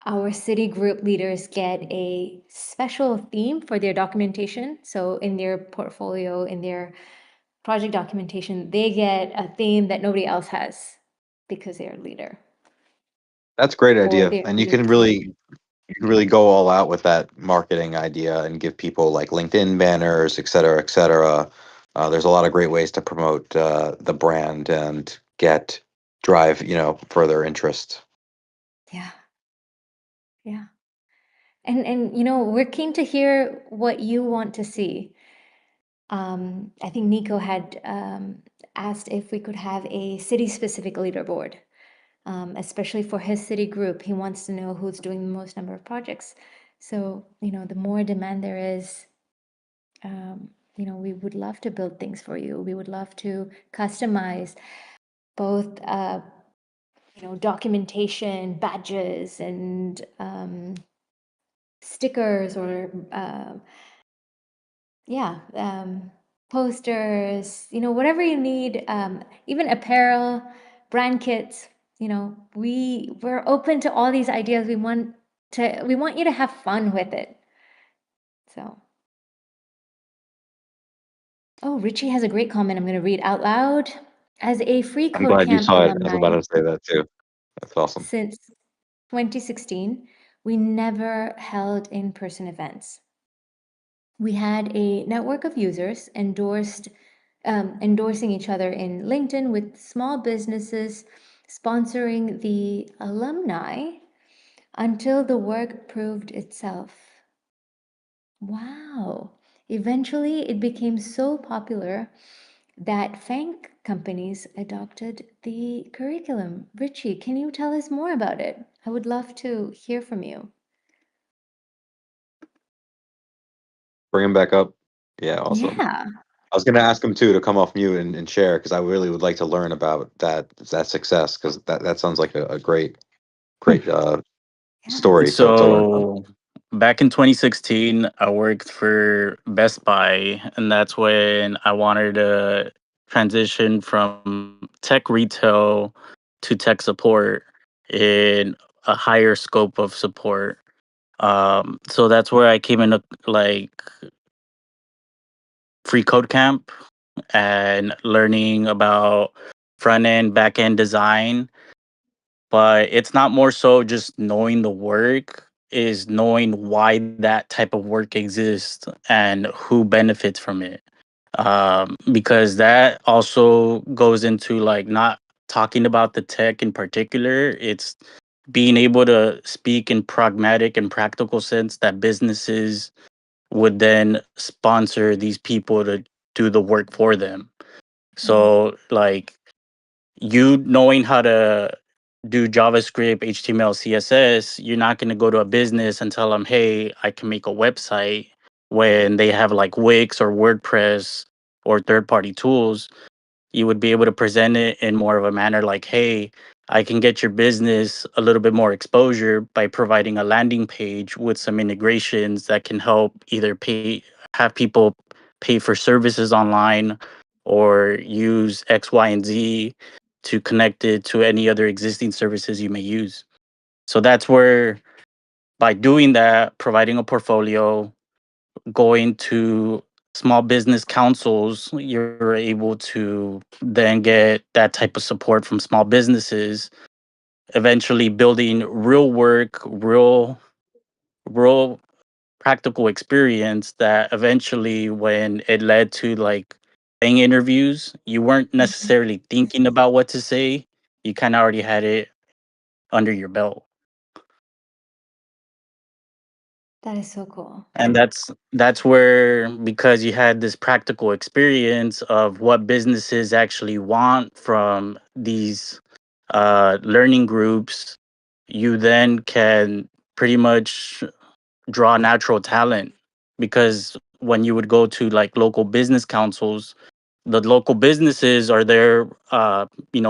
S1: our city group leaders get a special theme for their documentation. So in their portfolio, in their project documentation, they get a theme that nobody else has because they're a leader.
S5: That's a great
S1: Or
S5: idea,
S1: they're
S5: and
S1: leaders.
S5: you can really go all out with that marketing idea and give people like LinkedIn banners, et cetera, et cetera. There's a lot of great ways to promote the brand and drive further interest.
S1: Yeah. Yeah. And we're keen to hear what you want to see. I think Nico had asked if we could have a city-specific leaderboard, especially for his city group. He wants to know who's doing the most number of projects. So, the more demand there is, we would love to build things for you. We would love to customize both, documentation, badges, and stickers or posters, whatever you need, even apparel, brand kits, we're open to all these ideas. We want you to have fun with it. So, oh, Richie has a great comment I'm going to read out loud. As a free
S5: I'm
S1: code
S5: glad you
S1: camp
S5: saw it. I was about
S1: alumni
S5: to say that too. That's awesome.
S1: since 2016, we never held in-person events. We had a network of users endorsing each other in LinkedIn, with small businesses sponsoring the alumni until the work proved itself. Wow. Eventually, it became so popular that FANG companies adopted the curriculum. Richie, can you tell us more about it? I would love to hear from you.
S5: Bring him back up. Yeah, awesome.
S1: Yeah.
S5: I was going to ask him too to come off mute and share because I really would like to learn about that success because that sounds like a great
S1: Yeah.
S5: story to learn from.
S4: So back in 2016, I worked for Best Buy, and that's when I wanted to transition from tech retail to tech support in a higher scope of support. So that's where I came into like free code camp and learning about front end, back end design. But it's not more so just knowing the work, is knowing why that type of work exists and who benefits from it. Because that also goes into like not talking about the tech in particular. It's being able to speak in pragmatic and practical sense that businesses would then sponsor these people to do the work for them. So like you knowing how to do JavaScript, HTML, CSS, you're not going to go to a business and tell them, hey, I can make a website. when they have like Wix or WordPress or third party tools, you would be able to present it in more of a manner like, hey, I can get your business a little bit more exposure by providing a landing page with some integrations that can help either have people pay for services online or use X, Y, and Z to connect it to any other existing services you may use. So that's where, by doing that, providing a portfolio, going to small business councils, you're able to then get that type of support from small businesses, eventually building real work, real practical experience that eventually when it led to like paying interviews, you weren't
S1: Mhm.
S4: necessarily thinking about what to say. You kind of already had it under your belt.
S1: That is so cool.
S4: And that's where, because you had this practical experience of what businesses actually want from these learning groups, you then can pretty much draw natural talent. Because when you would go to like local business councils, the local businesses are there,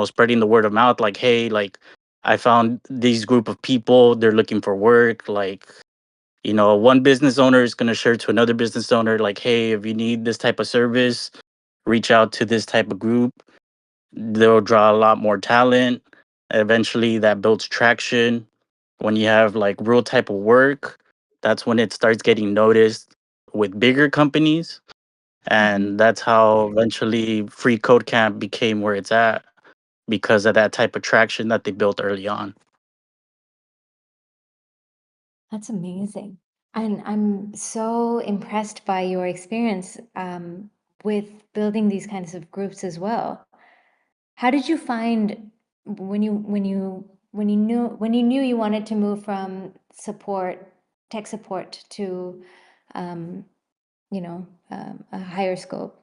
S4: spreading the word of mouth, like, hey, like, I found these group of people, they're looking for work. Like, one business owner is going to share to another business owner, like, hey, if you need this type of service, reach out to this type of group. They'll draw a lot more talent. Eventually, that builds traction. When you have like real type of work, that's when it starts getting noticed with bigger companies.
S1: Mhm.
S4: And that's how eventually Free Code Camp became where it's at, because of that type of traction that they built early on.
S1: That's amazing. And I'm so impressed by your experience with building these kinds of groups as well. How did you find when you knew you wanted to move from tech support to um, a higher scope,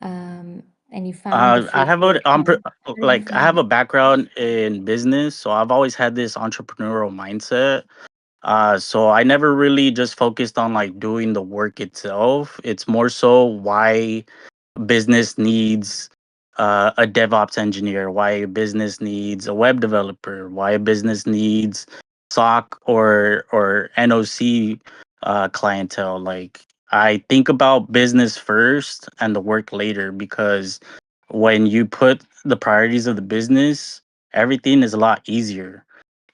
S1: and you found the
S4: I
S1: free
S4: have
S1: code camp? How did you
S4: I have
S1: find
S4: a
S1: it?
S4: background in business, so I've always had this entrepreneurial mindset. So I never really just focused on like doing the work itself. It's more so why business needs a DevOps engineer, why a business needs a web developer, why a business needs SOC or NOC clientele. Like, I think about business first and the work later, because when you put the priorities of the business, everything is a lot easier.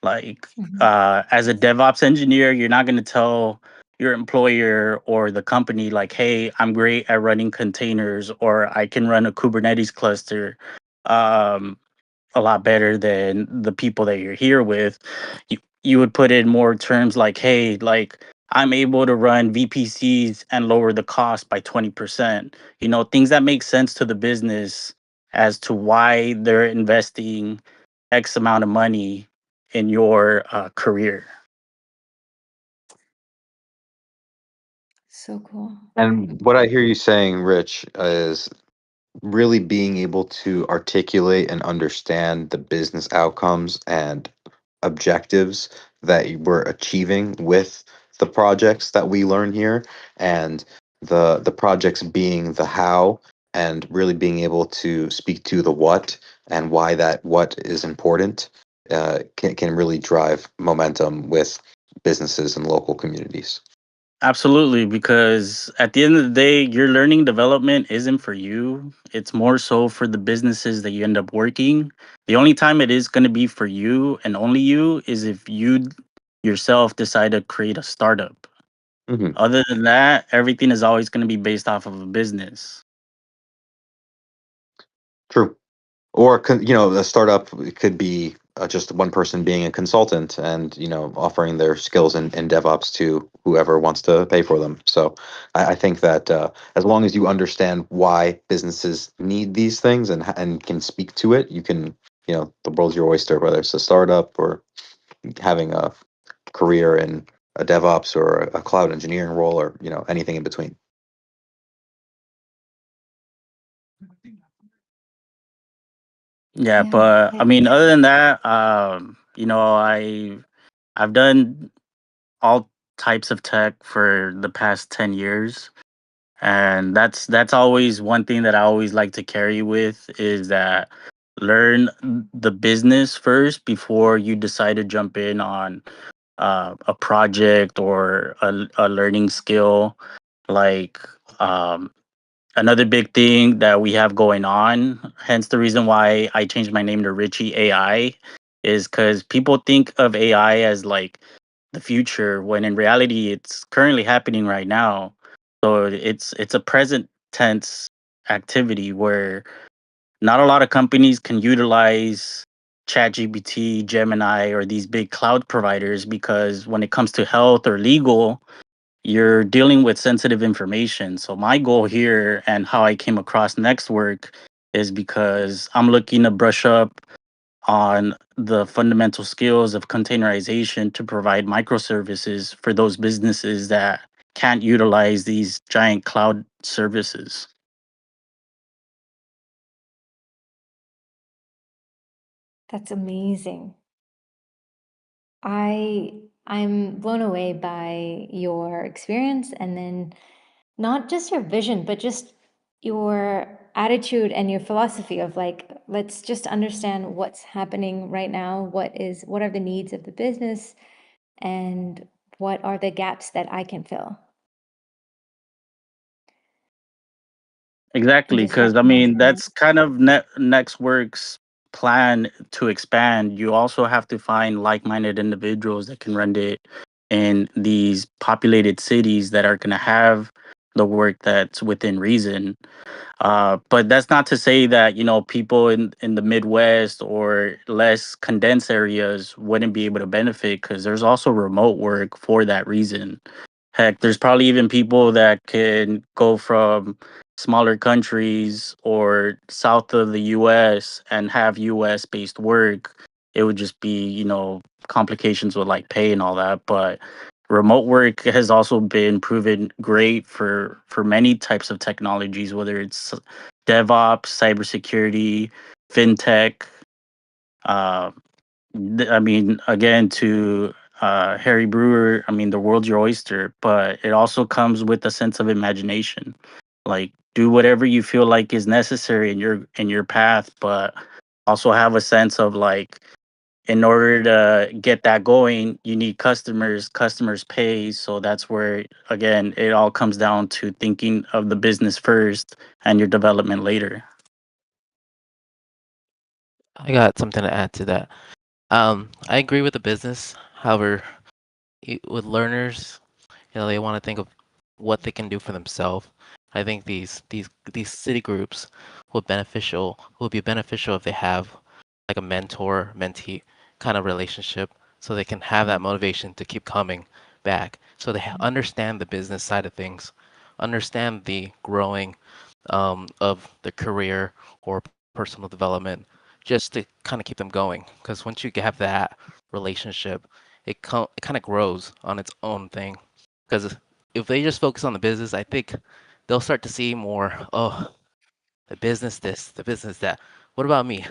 S4: Like,
S1: Mhm.
S4: as a DevOps engineer, you're not going to tell your employer or the company like, hey, I'm great at running containers, or I can run a Kubernetes cluster um, a lot better than the people that you're here with. You would put in more terms like, hey, like, I'm able to run VPCs and lower the cost by 20%. Things that make sense to the business as to why they're investing X amount of money in your career.
S1: So cool.
S5: And what I hear you saying, Rich, is really being able to articulate and understand the business outcomes and objectives that we're achieving with the projects that we learn here, and the projects being the how, and really being able to speak to the what and why that what is important, can really drive momentum with businesses and local communities.
S4: Absolutely, because at the end of the day, your learning development isn't for you. It's more so for the businesses that you end up working. The only time it is going to be for you and only you is if you yourself decide to create a startup.
S5: Hmm.
S4: Other than that, everything is always going to be based off of a business.
S5: True. Or a startup could be just one person being a consultant and offering their skills in DevOps to whoever wants to pay for them. So I think that as long as you understand why businesses need these things and can speak to it, you can, the world's your oyster, whether it's a startup or having a career in a DevOps or a cloud engineering role, or anything in between.
S4: Yeah,
S1: Yeah.
S4: but I mean, other than that, I've done all types of tech for the past 10 years. And that's always one thing that I always like to carry with is that learn the business first before you decide to jump in on a project or a learning skill. Like um, another big thing that we have going on, hence the reason why I changed my name to Richie AI, is because people think of AI as like the future when in reality it's currently happening right now. So it's a present tense activity where not a lot of companies can utilize ChatGPT, Gemini, or these big cloud providers because when it comes to health or legal, you're dealing with sensitive information. So my goal here and how I came across NextWork is because I'm looking to brush up on the fundamental skills of containerization to provide microservices for those businesses that can't utilize these giant cloud services.
S1: That's amazing. I'm blown away by your experience and then not just your vision, but just your attitude and your philosophy of like, let's just understand what's happening right now, what are the needs of the business, and what are the gaps that I can fill, and
S4: Exactly,
S1: just
S4: because I
S1: recognizing
S4: mean
S1: that.
S4: that's kind of NextWorks plan to expand. You also have to find like-minded individuals that can run it in these populated cities that are going to have the work that's within reason. But that's not to say that people in the Midwest or less condensed areas wouldn't be able to benefit because there's also remote work for that reason. Heck, there's probably even people that can go from smaller countries or south of the US and have US based work. It would just be, complications with like pay and all that. But remote work has also been proven great for many types of technologies, whether it's DevOps, cybersecurity, fintech. Uh, I mean, again, to Harry Brewer, I mean, the world's your oyster, but it also comes with a sense of imagination. Like, do whatever you feel like is necessary in your path, but also have a sense of like, in order to get that going, you need customers. Customers pay, so that's where again it all comes down to thinking of the business first and your development later.
S3: I got something to add to that. I agree with the business. However, with learners, they want to think of what they can do for themselves. I think these city groups will be beneficial if they have like a mentor mentee kind of relationship, so they can have that motivation to keep coming back. So they understand the business side of things, understand the growing of the career or personal development, just to kind of keep them going. Because once you have that relationship, it kind of grows on its own thing. Because if they just focus on the business, I think they'll start to see more, oh, the business this, the business that. What about me?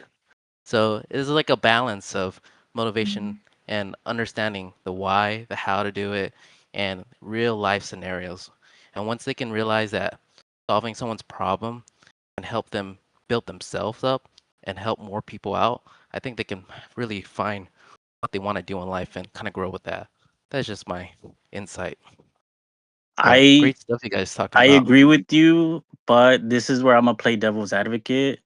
S3: So it's like a balance of motivation and understanding the why, the how to do it, and real life scenarios. And once they can realize that solving someone's problem and help them build themselves up and help more people out, I think they can really find what they want to do in life and kind of grow with that. That's just my insight. But
S4: I
S3: great stuff you guys talked
S4: I
S3: about.
S4: agree with you, but this is where I'm gonna play devil's advocate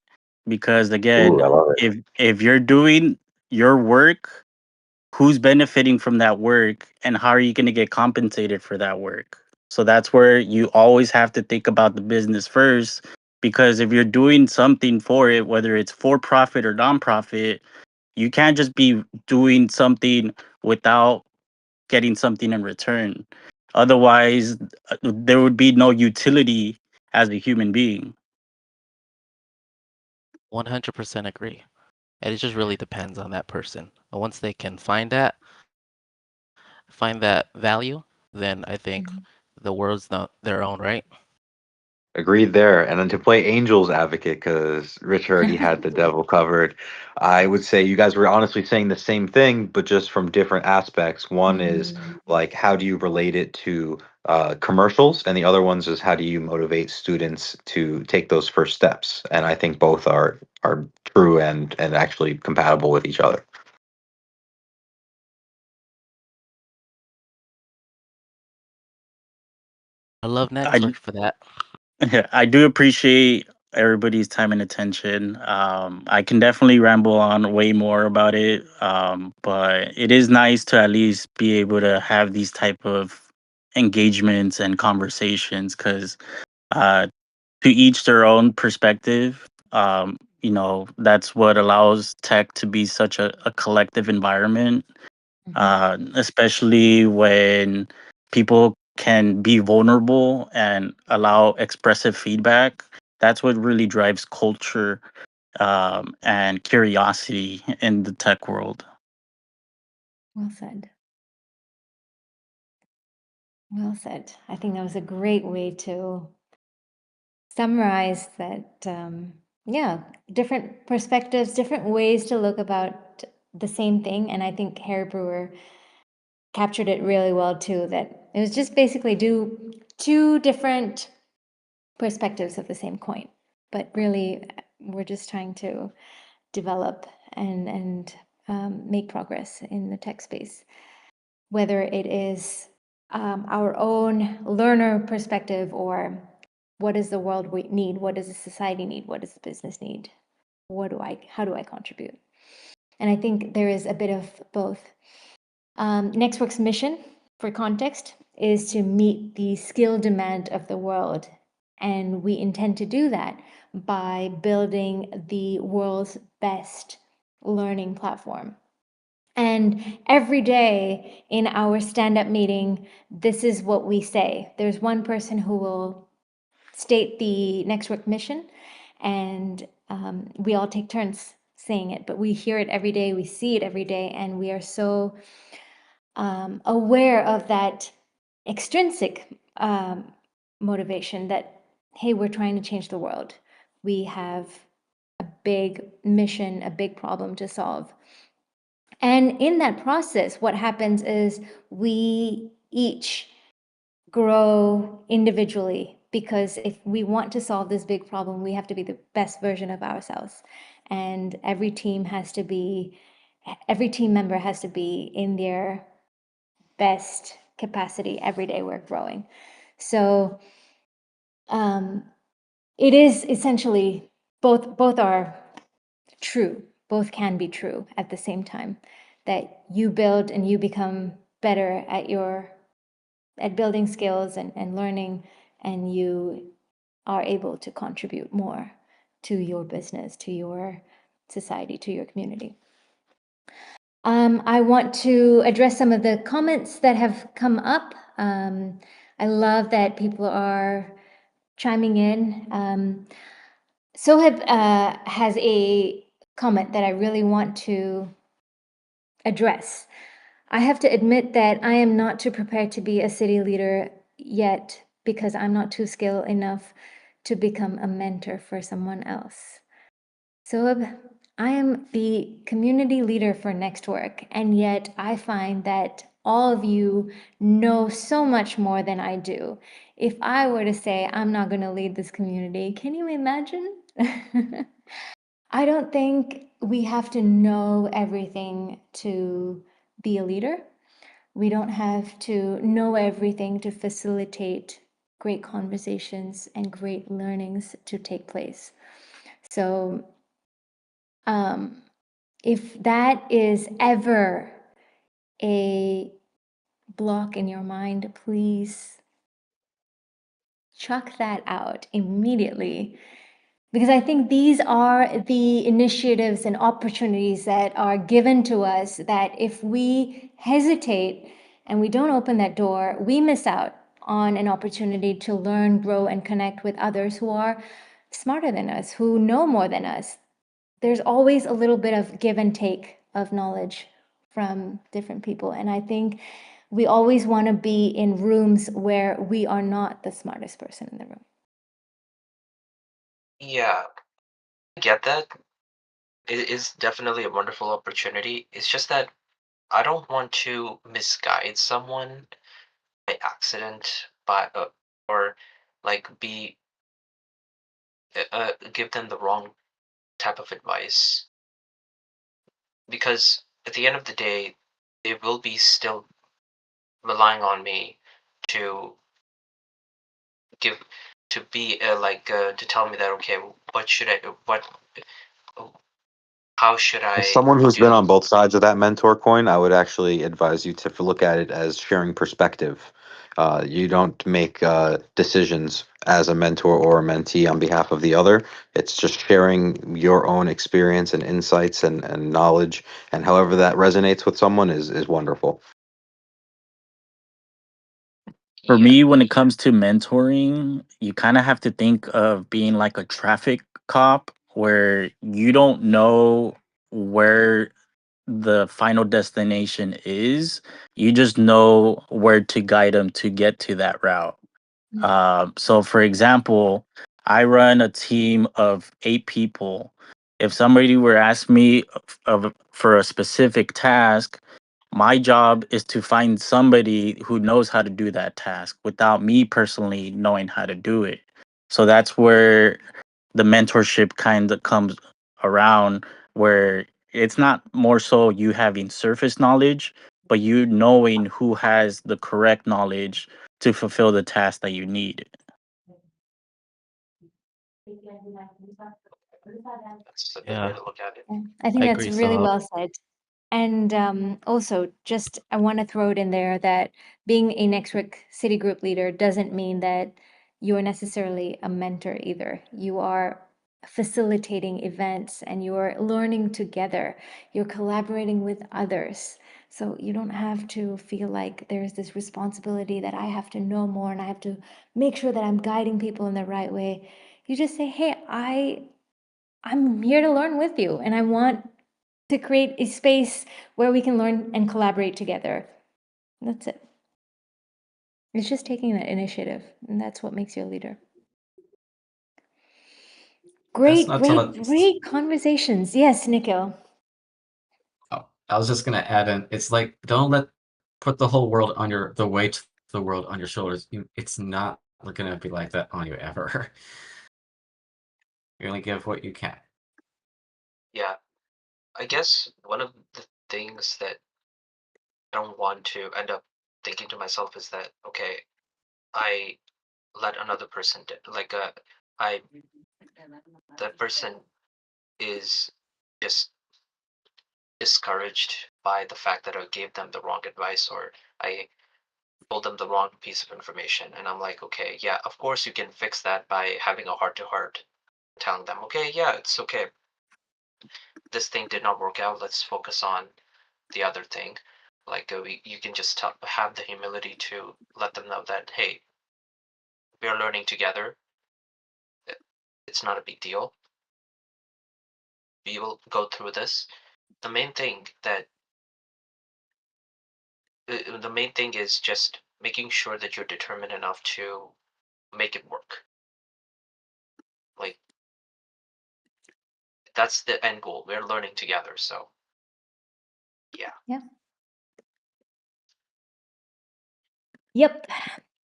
S4: because
S5: Ooh,
S4: again,
S5: I love it.
S4: if you're doing your work, who's benefiting from that work and how are you going to get compensated for that work? So that's where you always have to think about the business first, because if you're doing something for it, whether it's for profit or nonprofit, you can't just be doing something without getting something in return. Otherwise, there would be no utility as a human being.
S3: 100% agree. And it just really depends on that person. And once they can find that value, then I think the world's not their own, right?
S5: Agreed there. And then to play Angel's advocate, because Rich already had the devil covered, I would say you guys were honestly saying the same thing, but just from different aspects. One is like, how do you relate it to commercials? And the other ones is how do you motivate students to take those first steps? And I think both are true and actually compatible with each other.
S3: I love
S4: I
S3: NextWork for that.
S4: Yeah, I do appreciate everybody's time and attention. I can definitely ramble on way more about it, but it is nice to at least be able to have these type of engagements and conversations because uh, to each their own perspective. That's what allows tech to be such a collective environment, especially when people can be vulnerable and allow expressive feedback. That's what really drives culture and curiosity in the tech world.
S1: Well said. Well said. I think that was a great way to summarize that. Yeah, different perspectives, different ways to look about the same thing. And I think Harry Brewer captured it really well too, that it was just basically two different perspectives of the same coin. But really, we're just trying to develop and make progress in the tech space, whether it is our own learner perspective or what does the world need, what does the society need, what does the business need, how do I contribute? And I think there is a bit of both. NextWork's mission, for context, is to meet the skill demand of the world. And we intend to do that by building the world's best learning platform. And every day in our stand-up meeting, this is what we say. There's one person who will state the NextWork mission, and we all take turns saying it, but we hear it every day, we see it every day, and we are so aware of that extrinsic motivation that, hey, we're trying to change the world. We have a big mission, a big problem to solve. And in that process, what happens is we each grow individually, because if we want to solve this big problem, we have to be the best version of ourselves. And every team member has to be in their best capacity every day we're growing. So it is essentially both are true, both can be true at the same time, that you build and you become better at building skills and learning, and you are able to contribute more to your business, to your society, to your community. I want to address some of the comments that have come up. I love that people are chiming in. Sohib has a comment that I really want to address. I have to admit that I am not too prepared to be a city leader yet, because I'm not too skilled enough to become a mentor for someone else. So I am the community leader for NextWork, and yet I find that all of you know so much more than I do. If I were to say I'm not going to lead this community, can you imagine? I don't think we have to know everything to be a leader. We don't have to know everything to facilitate great conversations and great learnings to take place. So if that is ever a block in your mind, please chuck that out immediately. Because I think these are the initiatives and opportunities that are given to us that if we hesitate and we don't open that door, we miss out on an opportunity to learn, grow, and connect with others who are smarter than us, who know more than us. There's always a little bit of give and take of knowledge from different people. And I think we always want to be in rooms where we are not the smartest person in the room.
S7: Yeah, I get that. It is definitely a wonderful opportunity. It's just that I don't want to misguide someone by accident, or like be give them the wrong type of advice, because at the end of the day, they will be still relying on me to give to be to tell me that, okay, what should I what how should
S5: As
S7: I
S5: someone who's been
S7: do.
S5: on both sides of that mentor coin, I would actually advise you to look at it as sharing perspective. You don't make decisions as a mentor or a mentee on behalf of the other. It's just sharing your own experience and insights and knowledge, and however that resonates with someone is wonderful.
S4: For
S7: Yeah.
S4: me, when it comes to mentoring, you kind of have to think of being like a traffic cop where you don't know where the final destination is. You just know where to guide them to get to that route. So, for example, I run a team of 8 people. If somebody were to ask me for a specific task, my job is to find somebody who knows how to do that task without me personally knowing how to do it. So that's where the mentorship kind of comes around, where it's not more so you having surface knowledge, but you knowing who has the correct knowledge to fulfill the task that you need.
S7: That's a good way
S3: Yeah,
S7: to look at it.
S1: Yeah, I think
S3: I
S1: that's
S3: agree.
S1: really
S3: So
S1: well said. And also, just I want to throw it in there that being a NextWork City Group leader doesn't mean that you're necessarily a mentor either. You are facilitating events and you're learning together. You're collaborating with others. So you don't have to feel like there's this responsibility that I have to know more and I have to make sure that I'm guiding people in the right way. You just say, "Hey, I'm here to learn with you and I want to create a space where we can learn and collaborate together." That's it. It's just taking that initiative, and that's what makes you a leader.
S8: That's
S1: Great,
S8: not to
S1: great,
S8: let.
S1: great conversations. Yes, Nikhil.
S8: Oh, I was just gonna add in. It's like don't let put the whole world on your the weight of the world on your shoulders. It's not gonna be like that on you ever. You only give what you can.
S7: Yeah, I guess one of the things that I don't want to end up thinking to myself is that, okay, I let another person I that person is just discouraged by the fact that I gave them the wrong advice, or I told them the wrong piece of information. And I'm like, okay, yeah, of course you can fix that by having a heart to heart, telling them, okay, yeah, it's okay. This thing did not work out. Let's focus on the other thing. You can just have the humility to let them know that, hey, we are learning together. It's not a big deal. We will go through this. The main thing that the main thing is just making sure that you're determined enough to make it work. Like, that's the end goal. We're learning together. So yeah.
S1: Yeah. Yep.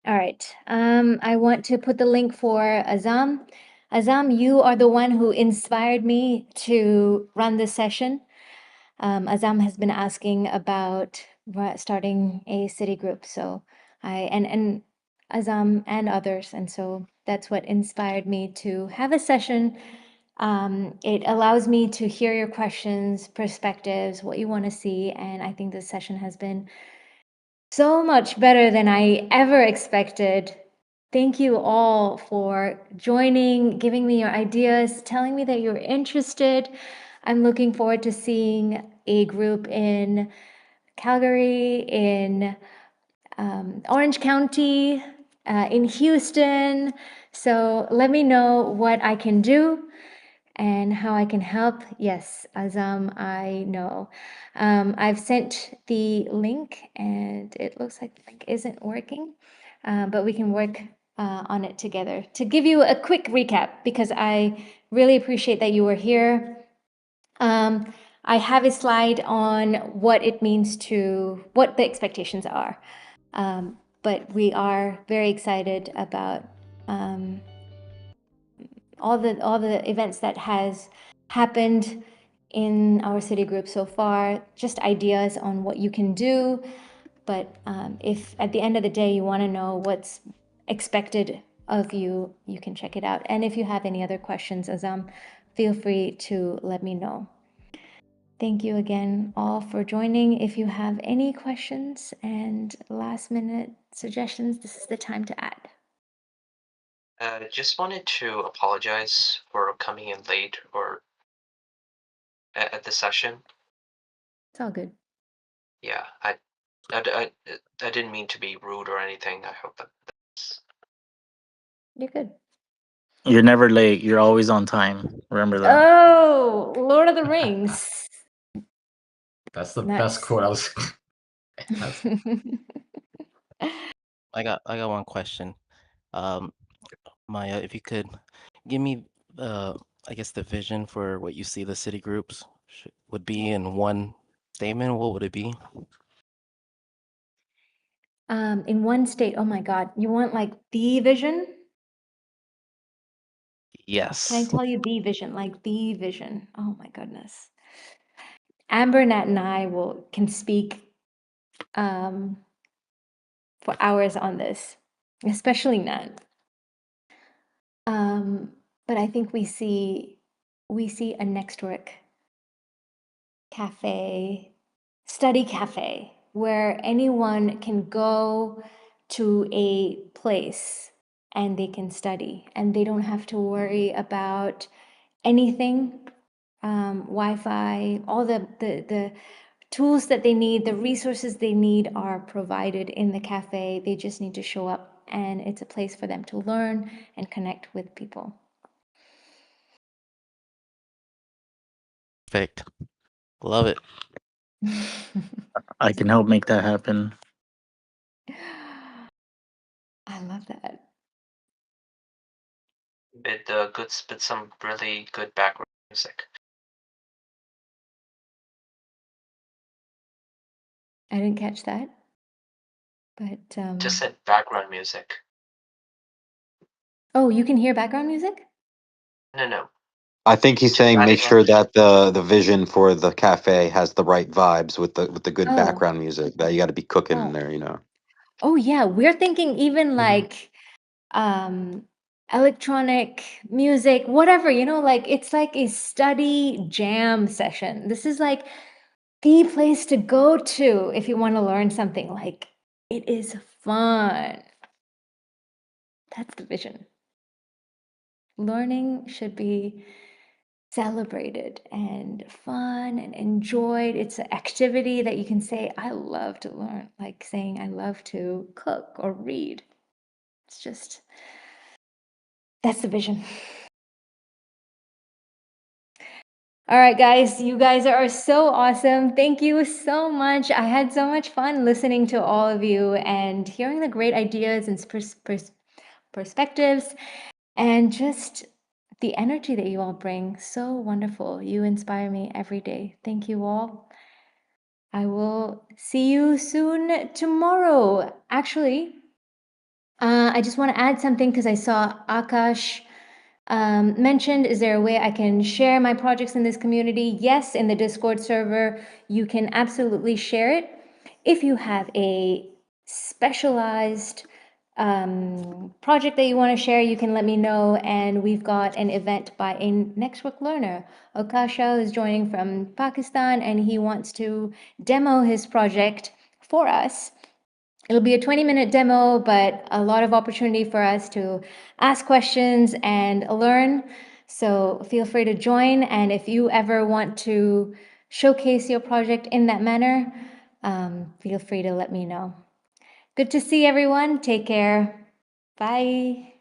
S1: All right. I want to put the link for Azam. Azam, you are the one who inspired me to run this session. Azam has been asking about starting a city group, so and Azam and others, and so that's what inspired me to have a session. It allows me to hear your questions, perspectives, what you want to see, and I think this session has been so much better than I ever expected. Thank you all for joining, giving me your ideas, telling me that you're interested. I'm looking forward to seeing a group in Calgary, in Orange County, in Houston. So let me know what I can do and how I can help. Yes, Azam, I know. I've sent the link and it looks like the link isn't working, but we can work on it together. To give you a quick recap, because I really appreciate that you were here. I have a slide on what it means what the expectations are. But we are very excited about all the events that has happened in our city group so far, just ideas on what you can do. But if at the end of the day you want to know what's expected of you, you can check it out. And if you have any other questions, Azam, feel free to let me know. Thank you again all for joining. If you have any questions and last minute suggestions, this is the time to add.
S7: Just wanted to apologize for coming in late or at the session.
S1: It's all good.
S7: Yeah, I didn't mean to be rude or anything. I hope that's
S1: You're good.
S4: You're never late. You're always on time. Remember that.
S1: Oh, Lord of the Rings.
S8: That's the
S1: Nice.
S8: best quote I was. That's-
S3: I got one question. Maya, if you could give me I guess the vision for what you see the city groups would be in one statement, what would it be?
S1: In one state, oh my God, you want like the vision? Can I
S3: Yes.
S1: tell you the vision, like the vision? Oh my goodness. Amber, Nat, and I can speak for hours on this, especially Nat. But I think we see a NextWork cafe, study cafe, where anyone can go to a place and they can study and they don't have to worry about anything, Wi-Fi, all the tools that they need, the resources they need are provided in the cafe. They just need to show up and it's a place for them to learn and connect with people.
S3: Perfect. Love it.
S4: I can help make that happen.
S1: I love that.
S7: with some really good background music.
S1: I didn't catch that, but
S7: Just said background music.
S1: oh, you can hear background music?
S7: No.
S5: I think he's
S7: Just
S5: saying make
S7: adding
S5: sure
S7: on.
S5: that the vision for the cafe has the right vibes with the good
S1: Oh,
S5: background music. That you got to be cooking in
S1: oh,
S5: there, you know.
S1: oh yeah. We're thinking even
S8: Mhm.
S1: like electronic music, whatever, like it's like a study jam session. This is like the place to go to if you want to learn something. Like it is fun. That's the vision. Learning should be celebrated and fun and enjoyed. It's an activity that you can say, I love to learn, like saying, I love to cook or read. It's just, that's the vision. All right, guys, you guys are so awesome. Thank you so much. I had so much fun listening to all of you and hearing the great ideas and perspectives and just the energy that you all bring. So wonderful. You inspire me every day. Thank you all. I will see you soon tomorrow. Actually, I just want to add something because I saw Akash mentioned, is there a way I can share my projects in this community? Yes, in the Discord server, you can absolutely share it. If you have a specialized project that you want to share, you can let me know. And we've got an event by a NextWork learner. Akasha is joining from Pakistan and he wants to demo his project for us. It'll be a 20-minute demo, but a lot of opportunity for us to ask questions and learn. So feel free to join. And if you ever want to showcase your project in that manner, feel free to let me know. Good to see everyone. Take care. Bye.